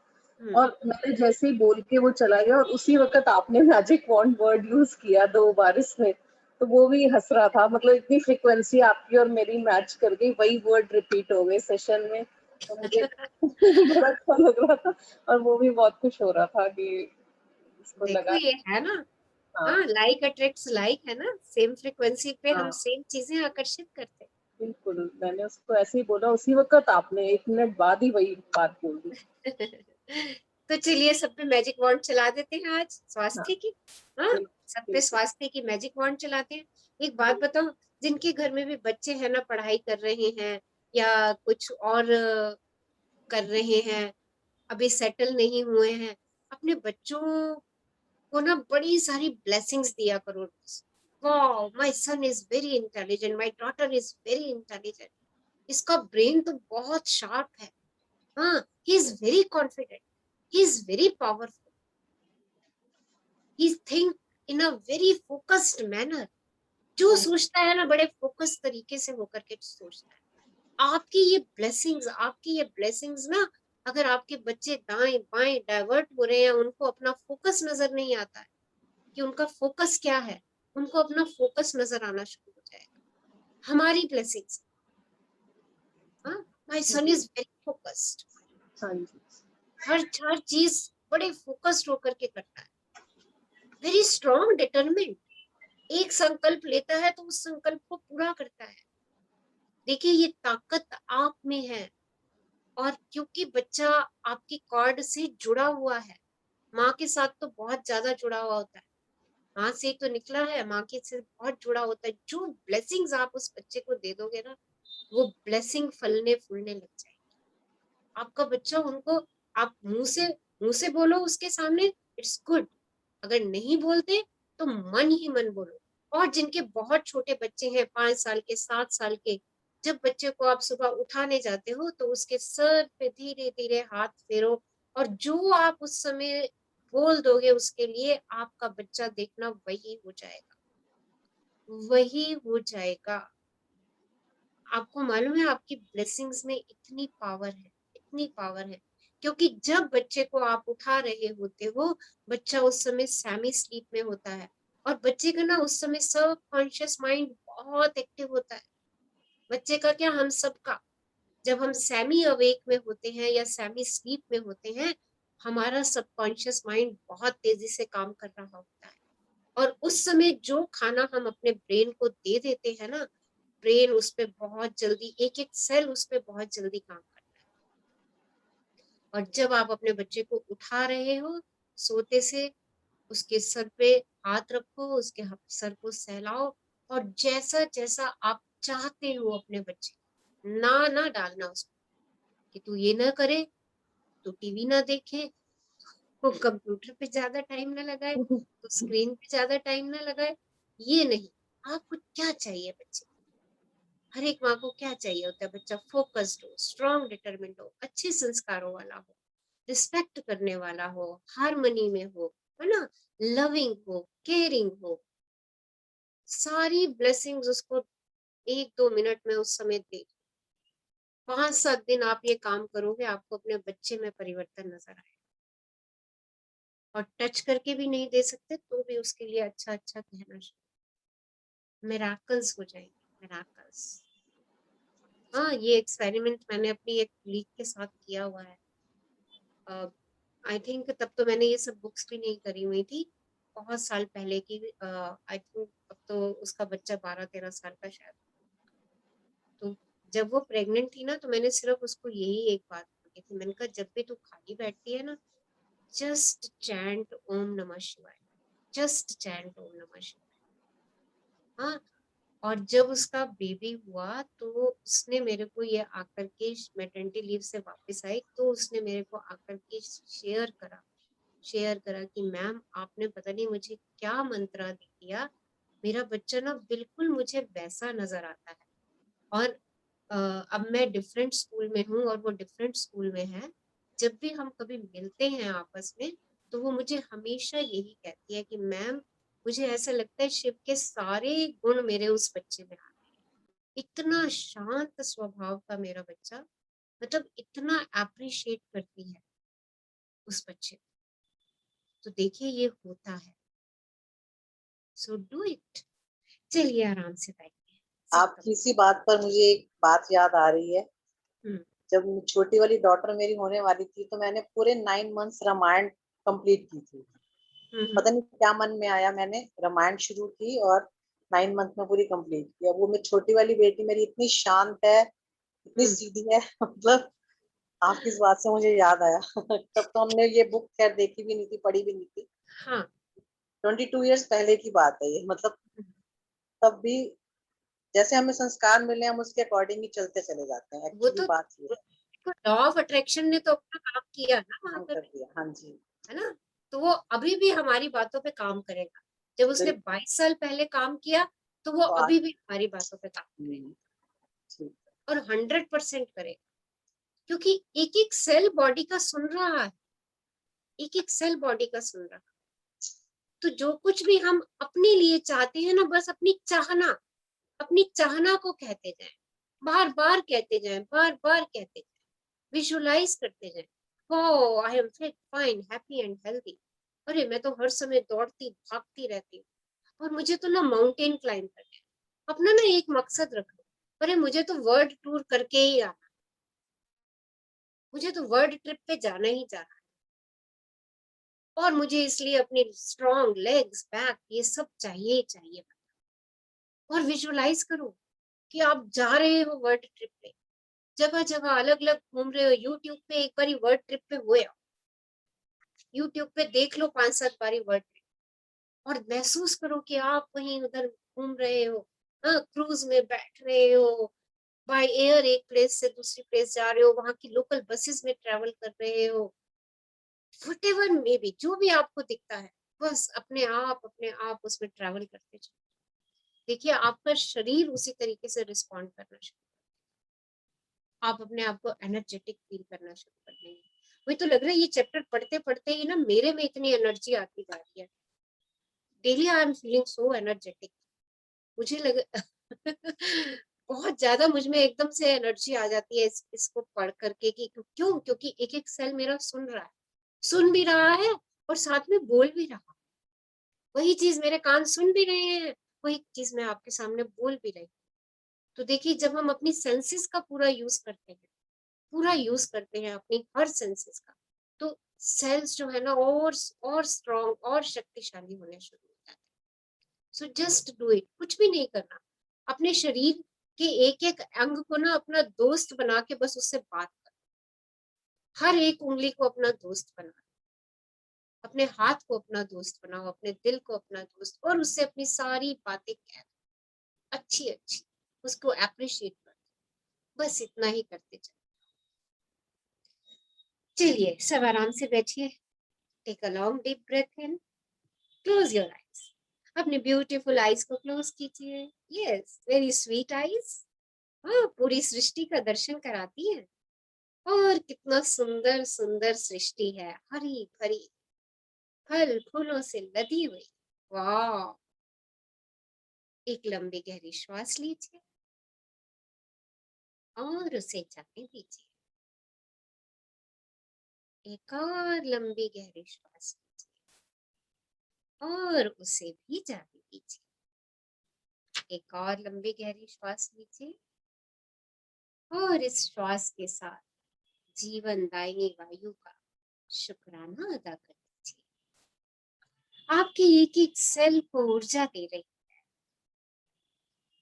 और मैंने जैसे ही बोल के वो चला गया, और उसी वक्त आपने मैजिक वॉन्ड वर्ड यूज किया 2 बार इसमें, तो वो भी हंस रहा था। मतलब इतनी फ्रिक्वेंसी आपकी और मेरी मैच कर गई, वही वर्ड रिपीट हो गए सेशन में, तो मुझे बड़ा अच्छा लग रहा था। और वो भी बहुत खुश हो रहा था कि इसको देखो लगा। ये है ना, हाँ हाँ, लाइक अट्रैक्ट्स लाइक, है ना, सेम फ्रिक्वेंसी पे हम हाँ सेम चीजें आकर्षित करते हैं। बिल्कुल, मैंने उसको ऐसे ही बोला, उसी वक्त आपने 1 मिनट बाद ही वही बात बोल दी। तो चलिए सब पे मैजिक वॉन्ड चला देते हैं आज हाँ स्वास्थ्य की। हाँ, सब पे बिल्कुल। स्वास्थ्य की मैजिक वॉन्ड चलाते हैं। एक बात बताओ, जिनके घर में भी बच्चे हैं ना, पढ़ाई कर रहे हैं या कुछ और कर रहे हैं, अभी सेटल नहीं हुए हैं, अपने बच्चों को ना बड़ी सारी ब्लेसिंग्स दिया करो। वाह, my son is very intelligent, my daughter is very intelligent, इसका ब्रेन तो बहुत शार्प है, हाँ, he is very confident, he is very powerful, he think in a very focused manner। जो सोचता है ना बड़े फोकस तरीके से होकर के सोचता है। आपकी ये ब्लेसिंग्स ना, अगर आपके बच्चे दाएं बाएं डाइवर्ट हो रहे हैं, उनको अपना फोकस नजर नहीं आता है कि उनका फोकस क्या है, उनको अपना फोकस नजर आना शुरू हो जाएगा। हमारी ब्लेसिंग्स, हाँ, my son is very focused, हाँ जी। हर चीज बड़े फोकस्ड होकर के करता है, वेरी स्ट्रॉन्ग डिटरमिन्ड, एक संकल्प लेता है तो उस संकल्प को पूरा करता है। देखिए ये ताकत आप में है, और क्योंकि बच्चा आपकी कॉर्ड से जुड़ा हुआ है, माँ के साथ तो बहुत ज्यादा जुड़ा हुआ होता है, माँ से तो निकला है, माँ के से बहुत जुड़ा होता है। जो ब्लेसिंग्स आप उस बच्चे को दे दोगे ना, वो ब्लेसिंग फलने फूलने लग जाएगी। आपका बच्चा उनको, आप मुंह से बोलो उसके सामने, इट्स गुड, अगर नहीं बोलते तो मन ही मन बोलो। और जिनके बहुत छोटे बच्चे हैं, 5 साल के, 7 साल के, जब बच्चे को आप सुबह उठाने जाते हो तो उसके सर पे धीरे धीरे हाथ फेरो, और जो आप उस समय बोल दोगे उसके लिए, आपका बच्चा देखना वही हो जाएगा, वही हो जाएगा। आपको मालूम है आपकी ब्लेसिंग्स में इतनी पावर है, इतनी पावर है, क्योंकि जब बच्चे को आप उठा रहे होते हो, बच्चा उस समय सेमी स्लीप में होता है, और बच्चे का ना उस समय सब कॉन्शियस माइंड बहुत एक्टिव होता है। बच्चे का क्या, हम सबका, जब हम सेमी अवेक में होते हैं या सेमी स्लीप में होते हैं, हमारा सबकॉन्शियस माइंड बहुत तेजी से काम कर रहा होता है, और उस समय जो खाना हम अपने ब्रेन को दे देते हैं ना, ब्रेन उस पे बहुत जल्दी, एक एक सेल उस पे बहुत जल्दी काम करता है। और जब आप अपने बच्चे को उठा रहे हो सोते से, उसके सर पे हाथ रखो, उसके सर को सहलाओ, और जैसा जैसा आप चाहते हो अपने बच्चे, ना डालना उसको कि तू ये ना करे, तू टीवी ना देखे, वो कंप्यूटर पे ज्यादा टाइम ना लगाए, तो स्क्रीन पे ज्यादा टाइम ना लगाए, ये नहीं। आपको क्या चाहिए बच्चे, हर एक माँ को क्या चाहिए होता है, बच्चा फोकस्ड हो, स्ट्रॉन्ग डिटरमिन्ड हो, अच्छे संस्कारों वाला हो, रिस्पेक्ट करने वाला हो, हारमनी में हो, है ना, लविंग हो, केयरिंग हो, सारी ब्लेसिंग्स उसको 1-2 मिनट में उस समय दे। 5-7 दिन आप ये काम करोगे, आपको अपने बच्चे में परिवर्तन नजर आएगा। और टच करके भी नहीं दे सकते तो भी उसके लिए अच्छा अच्छा कहना शुरू, मिराकल्स हो जाएंगे, मिराकल्स। हाँ, ये एक्सपेरिमेंट मैंने अपनी एक कलीग के साथ किया हुआ है। आई थिंक तब तो मैंने ये सब बुक्स भी नहीं करी हुई थी, बहुत साल पहले की। आई थिंक अब तो उसका बच्चा 12-13 साल का शायद। तो जब वो प्रेग्नेंट थी ना, तो मैंने सिर्फ उसको यही एक बात बोली थी, मैंने कहा जब भी तू खाली बैठती है ना, जस्ट चैंट ओम नमः शिवाय, जस्ट चैंट ओम नमः शिवाय। हाँ, और जब उसका बेबी हुआ तो उसने मेरे को ये आकर के, मैटरनिटी लीव से वापस आई तो उसने मेरे को आकर के शेयर करा कि मैम आपने पता नहीं मुझे क्या मंत्रा दे दिया, मेरा बच्चा ना बिल्कुल मुझे वैसा नजर आता है। और अब मैं डिफरेंट स्कूल में हूँ और वो डिफरेंट स्कूल में है। जब भी हम कभी मिलते हैं आपस में तो वो मुझे हमेशा यही कहती है कि मैम मुझे ऐसा लगता है शिव के सारे गुण मेरे उस बच्चे में आ गए। इतना शांत स्वभाव का मेरा बच्चा, मतलब इतना अप्रिशिएट करती है उस बच्चे को। तो देखिए ये होता है। So do it. चलिए आराम से बैठिए। आपकी इसी बात पर मुझे एक बात याद आ रही है। हम्म। जब छोटी वाली डॉटर मेरी होने वाली थी तो मैंने पूरे 9 मंथ्स रामायण कंप्लीट की थी। पता नहीं क्या मन में आया, मैंने रामायण शुरू की और 9 मंथ में पूरी कंप्लीट किया। वो मेरी छोटी वाली बेटी मेरी इतनी शांत है, इतनी सीधी है मतलब आपकी इस बात से मुझे याद आया तब तो हमने ये बुक खैर देखी भी नहीं थी, पढ़ी भी नहीं थी। हाँ 22 ईयर्स पहले की बात है ये, मतलब तब भी जैसे हमें संस्कार मिले हम उसके अकॉर्डिंग ही चलते चले जाते हैं। वो एक्चुअली तो बात ये है, लॉ ऑफ अट्रैक्शन ने तो अपना काम किया ना वहां हम पे कर भी, दिया। हाँ जी, है ना। तो वो अभी भी हमारी बातों पे काम करेगा। जब उसने बिल्कुल। 22 साल पहले काम किया तो वो तो अभी भी हमारी बातों पे काम करेगा ठीक। और 100% करेगा। क्योंकि एक एक सेल बॉडी का सुन रहा है, एक एक सेल बॉडी का सुन रहा है। तो जो कुछ भी हम अपने लिए चाहते हैं ना, बस अपनी चाहना को कहते जाएं, बार बार कहते जाएं, बार बार कहते जाएं, विजुलाइज करते जाएं। Wow I am fit fine happy and healthy. अरे मैं तो हर समय दौड़ती भागती रहती हूँ और मुझे तो ना माउंटेन क्लाइंब करना है। अपना ना एक मकसद रखो, अरे मुझे तो वर्ल्ड टूर करके ही आना, मुझे तो वर्ल्ड ट्रिप पे जाना ही जाना है। और मुझे इसलिए अपनी स्ट्रॉन्ग लेग्स बैक ये सब चाहिए ही चाहिए। और विजुलाइज करो कि आप जा रहे हो वर्ल्ड ट्रिप पे, जगह जगह अलग अलग घूम रहे हो। यूट्यूब पे एक बारी वर्ल्ड ट्रिप पे हुए, यूट्यूब पे देख लो 5-7 बारी वर्ल्ड ट्रिप और महसूस करो कि आप कहीं उधर घूम रहे हो, क्रूज में बैठ रहे हो, बाय एयर एक प्लेस से दूसरी प्लेस जा रहे हो, वहां की लोकल बसेस में ट्रेवल कर रहे हो। व्हाटएवर मे बी, जो भी आपको दिखता है, बस अपने आप उसमें ट्रेवल करते जाओ। देखिए आपका शरीर उसी तरीके से रिस्पॉन्ड करना शुरू, आप अपने आप को एनर्जेटिक फील करना शुरू कर देंगे। वही तो लग रहा है ये चैप्टर पढ़ते पढ़ते ही ना मेरे में इतनी एनर्जी आती जा रही है। Daily I am feeling so energetic. मुझे लग बहुत ज्यादा मुझ में एकदम से एनर्जी आ जाती है इसको पढ़ करके कि क्यों, क्योंकि एक एक सेल मेरा सुन रहा है, सुन भी रहा है और साथ में बोल भी रहा है। वही चीज मेरे कान सुन भी रहे हैं, वही चीज मैं आपके सामने बोल भी रही हूँ। तो देखिए जब हम अपनी सेंसेस का पूरा यूज करते हैं अपनी हर सेंसेस का, तो सेल्स जो है ना और स्ट्रॉन्ग और शक्तिशाली होने शुरू हो जाते हैं। So just do it. कुछ भी नहीं करना, अपने शरीर के एक एक अंग को ना अपना दोस्त बना के बस उससे बात कर। हर एक उंगली को अपना दोस्त बना, अपने हाथ को अपना दोस्त बनाओ, अपने दिल को अपना दोस्त, और उससे अपनी सारी बातें कह अच्छी अच्छी, उसको अप्रिशिएट कर। बस इतना ही करते चलिए सब आराम से बैठिए। Take a long deep breath in, close your eyes. अपने ब्यूटीफुल आईज को क्लोज कीजिए। Yes, very sweet eyes. हाँ, पूरी सृष्टि का दर्शन कराती है। और कितना सुंदर सुंदर सृष्टि है, हरी भरी, फल फूलों से लदी हुई। वाह। एक लंबी गहरी श्वास लीजिए और उसे जाने दीजिए। एक और लंबी गहरी श्वास लीजिए और उसे भी जाने दीजिए। एक और लंबी गहरी श्वास लीजिए और इस श्वास के साथ जीवनदायिनी वायु का शुक्राना अदा कर दीजिए। आपके एक एक सेल को ऊर्जा दे रही,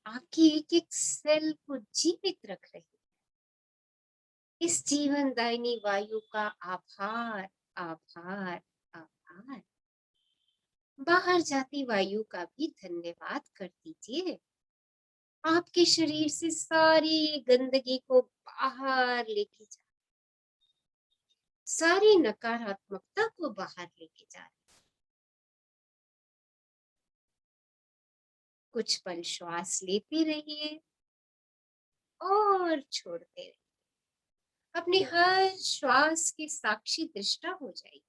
आपकी एक एक सेल को जीवित रख रही। इस जीवनदायिनी वायु का आभार आभार आभार। बाहर जाती वायु का भी धन्यवाद कर दीजिए। आपके शरीर से सारी गंदगी को बाहर लेके जा, सारी नकारात्मकता को बाहर लेके जा। कुछ पल श्वास लेते रहिए और छोड़ते रहिए। अपने हर श्वास की साक्षी दृष्टा हो जाइए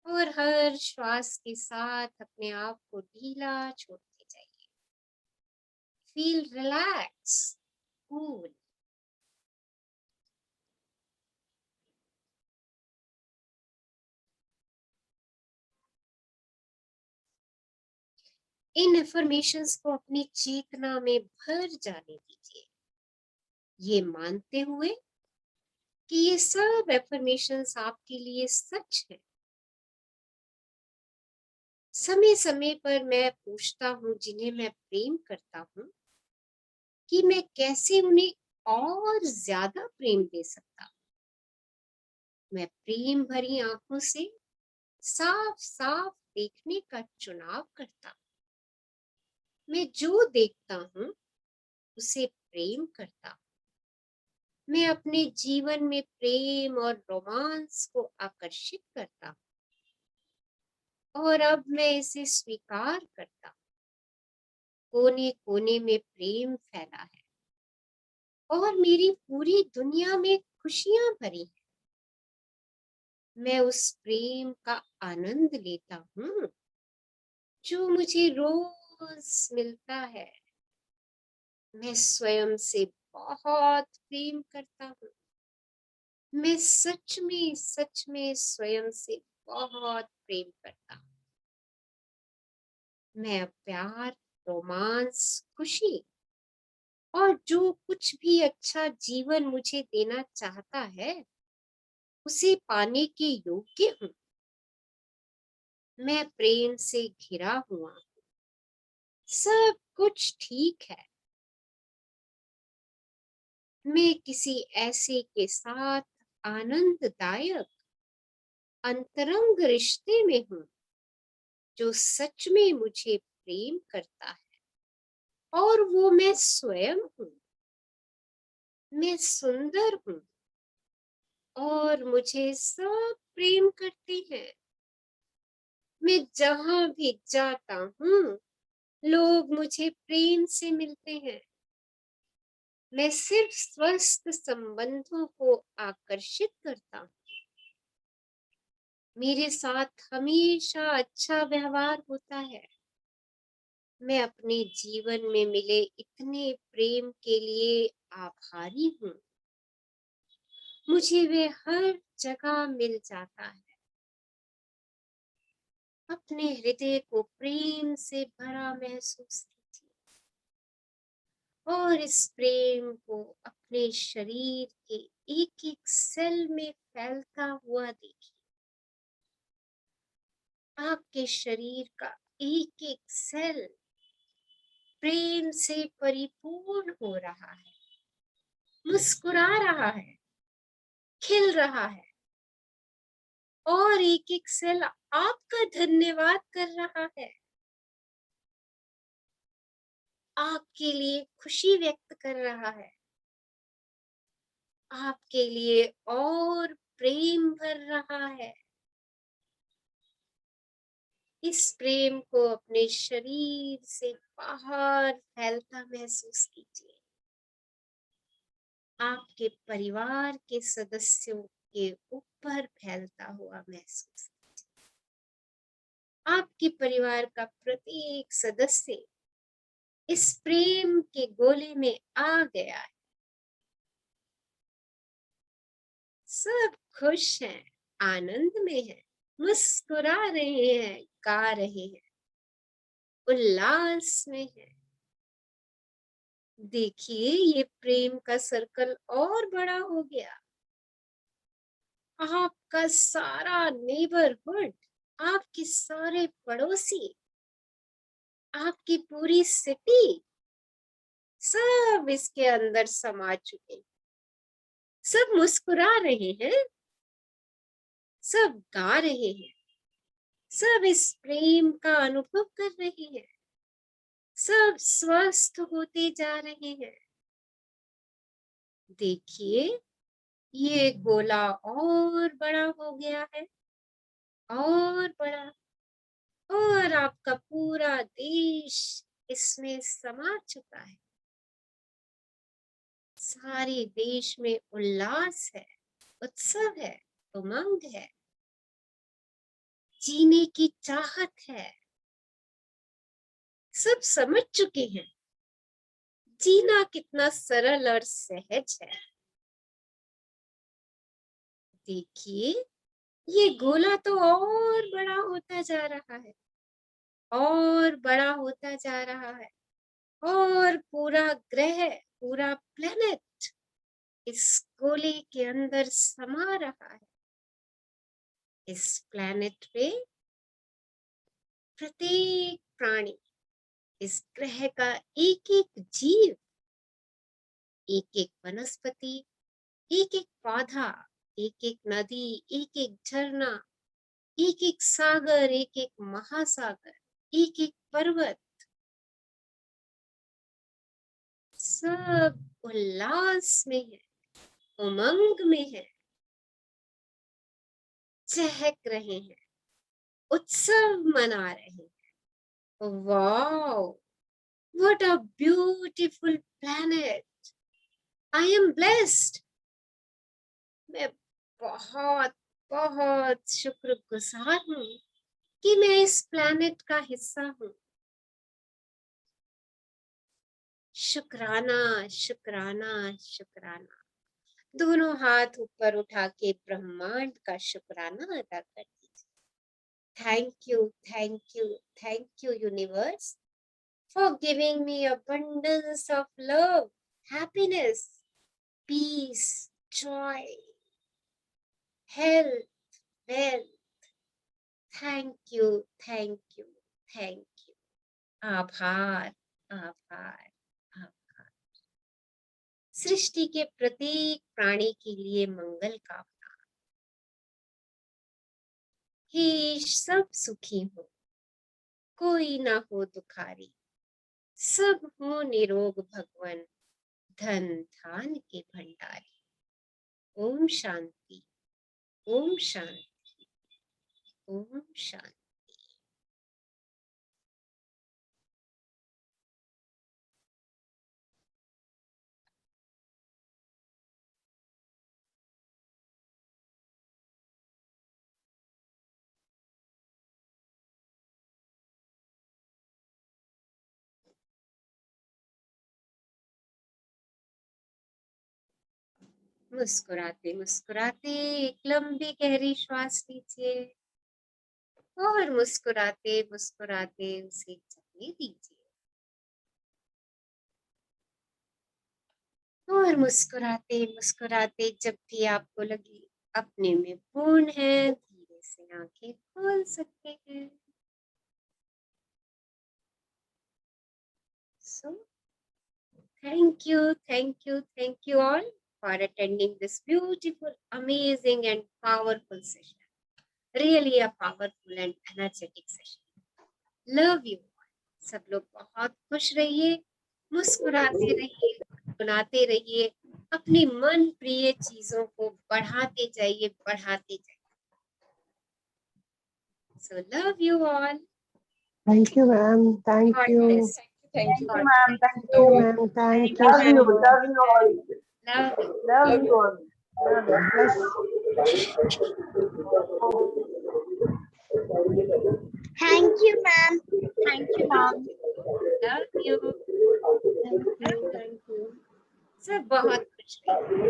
और हर श्वास के साथ अपने आप को ढीला छोड़ते जाइए। Feel relax, cool. इन अफर्मेशंस को अपनी चेतना में भर जाने दीजिए, ये मानते हुए कि ये सब अफर्मेशंस आपके लिए सच है। समय समय पर मैं पूछता हूँ जिन्हें मैं प्रेम करता हूँ कि मैं कैसे उन्हें और ज्यादा प्रेम दे सकता हूँ। मैं प्रेम भरी आंखों से साफ साफ देखने का चुनाव करता हूँ। मैं जो देखता हूँ उसे प्रेम करता हूँ। मैं अपने जीवन में प्रेम और रोमांस को आकर्षित करता हूँ और अब मैं इसे स्वीकार करता हूँ। कोने कोने में प्रेम फैला है और मेरी पूरी दुनिया में खुशियां भरी हैं। मैं उस प्रेम का आनंद लेता हूँ जो मुझे रोज मिलता है। मैं स्वयं से बहुत प्रेम करता हूँ। मैं सच में स्वयं से बहुत प्रेम करता हूँ। मैं प्यार, रोमांस, खुशी और जो कुछ भी अच्छा जीवन मुझे देना चाहता है उसे पाने के योग्य हूँ। मैं प्रेम से घिरा हुआ हूँ। सब कुछ ठीक है। मैं किसी ऐसे के साथ आनंददायक अंतरंग रिश्ते में हूँ जो सच में मुझे प्रेम करता है और वो मैं स्वयं हूँ। मैं सुंदर हूँ और मुझे सब प्रेम करते हैं। मैं जहां भी जाता हूँ लोग मुझे प्रेम से मिलते हैं। मैं सिर्फ स्वस्थ संबंधों को आकर्षित करता हूँ। मेरे साथ हमेशा अच्छा व्यवहार होता है। मैं अपने जीवन में मिले इतने प्रेम के लिए आभारी हूँ। मुझे वे हर जगह मिल जाता है। अपने हृदय को प्रेम से भरा महसूस कीजिए और इस प्रेम को अपने शरीर के एक एक सेल में फैलता हुआ देखिए। आपके शरीर का एक एक सेल प्रेम से परिपूर्ण हो रहा है, मुस्कुरा रहा है, खिल रहा है और एक एक सेल आपका धन्यवाद कर रहा है। आपके लिए खुशी व्यक्त कर रहा है, आपके लिए और प्रेम भर रहा है। इस प्रेम को अपने शरीर से बाहर फैलता महसूस कीजिए। आपके परिवार के सदस्यों के ऊपर फैलता हुआ महसूस कीजिए। आपके परिवार का प्रत्येक सदस्य इस प्रेम के गोले में आ गया है। सब खुश हैं, आनंद में हैं, मुस्कुरा रहे हैं, गा रहे हैं, उल्लास में हैं। देखिए ये प्रेम का सर्कल और बड़ा हो गया। आपका सारा नेबरहुड, आपके सारे पड़ोसी, आपकी पूरी सिटी सब इसके अंदर समा चुके। सब मुस्कुरा रहे हैं, सब गा रहे हैं, सब इस प्रेम का अनुभव कर रहे हैं। सब स्वस्थ होते जा रहे हैं। देखिए ये गोला और बड़ा हो गया है, और बड़ा, और आपका पूरा देश इसमें समा चुका है। सारे देश में उल्लास है, उत्सव है, उमंग है, जीने की चाहत है। सब समझ चुके हैं जीना कितना सरल और सहज है। देखिए ये गोला तो और बड़ा होता जा रहा है, और बड़ा होता जा रहा है, और पूरा ग्रह, पूरा प्लेनेट इस गोले के अंदर समा रहा है। इस प्लेनेट पे प्रत्येक प्राणी, इस ग्रह का एक एक जीव, एक एक वनस्पति, एक एक पौधा, एक एक नदी, एक एक झरना, एक एक सागर, एक एक महासागर, एक एक पर्वत, सब उल्लास में है, उमंग में है, चहक रहे हैं, उत्सव मना रहे हैं। Wow, what a beautiful planet, I am blessed. मैं बहुत बहुत शुक्रगुजार हूँ कि मैं इस प्लैनेट का हिस्सा हूँ। शुक्राना, शुक्राना, शुक्राना। दोनों हाथ ऊपर उठा के ब्रह्मांड का शुक्राना अदा कर दीजिए। Thank you, thank you, thank you universe for giving me abundance of love, happiness, peace, joy, health, wealth. Thank you, thank you, thank you. आभार, आभार, आभार। सृष्टि के प्रत्येक प्राणी के लिए मंगल कामना। हे सब सुखी हो, कोई ना हो दुखारी, सब हो निरोग भगवन, धन धान के भंडारी। ओम शांति, ओम शांति, ओम शांति। मुस्कुराते मुस्कुराते एक लंबी गहरी श्वास लीजिए, और मुस्कुराते मुस्कुराते उसे चलने दीजिए। और मुस्कुराते मुस्कुराते जब भी आपको लगे अपने में पूर्ण है, धीरे से आंखें खोल सकते हैं। So, thank you all for attending this beautiful, amazing and powerful session. Really a powerful and energetic session. Love you all. सब लोग बहुत खुश रहिए, मुस्कुराते रहिए, गुनगुनाते रहिए, अपनी मन प्रिय चीजों को बढ़ाते जाइए, बढ़ाते जाइए। So love you all. Thank you, ma'am. Thank God you. bless. Thank you, God ma'am. bless. Thank Thank you, you. ma'am. Thank you Love so you. much. Love you all. Love you. Love you all. God bless. Thank you, ma'am. Thank you, ma'am. Love you. Thank you. सब बहुत खुश रहिए।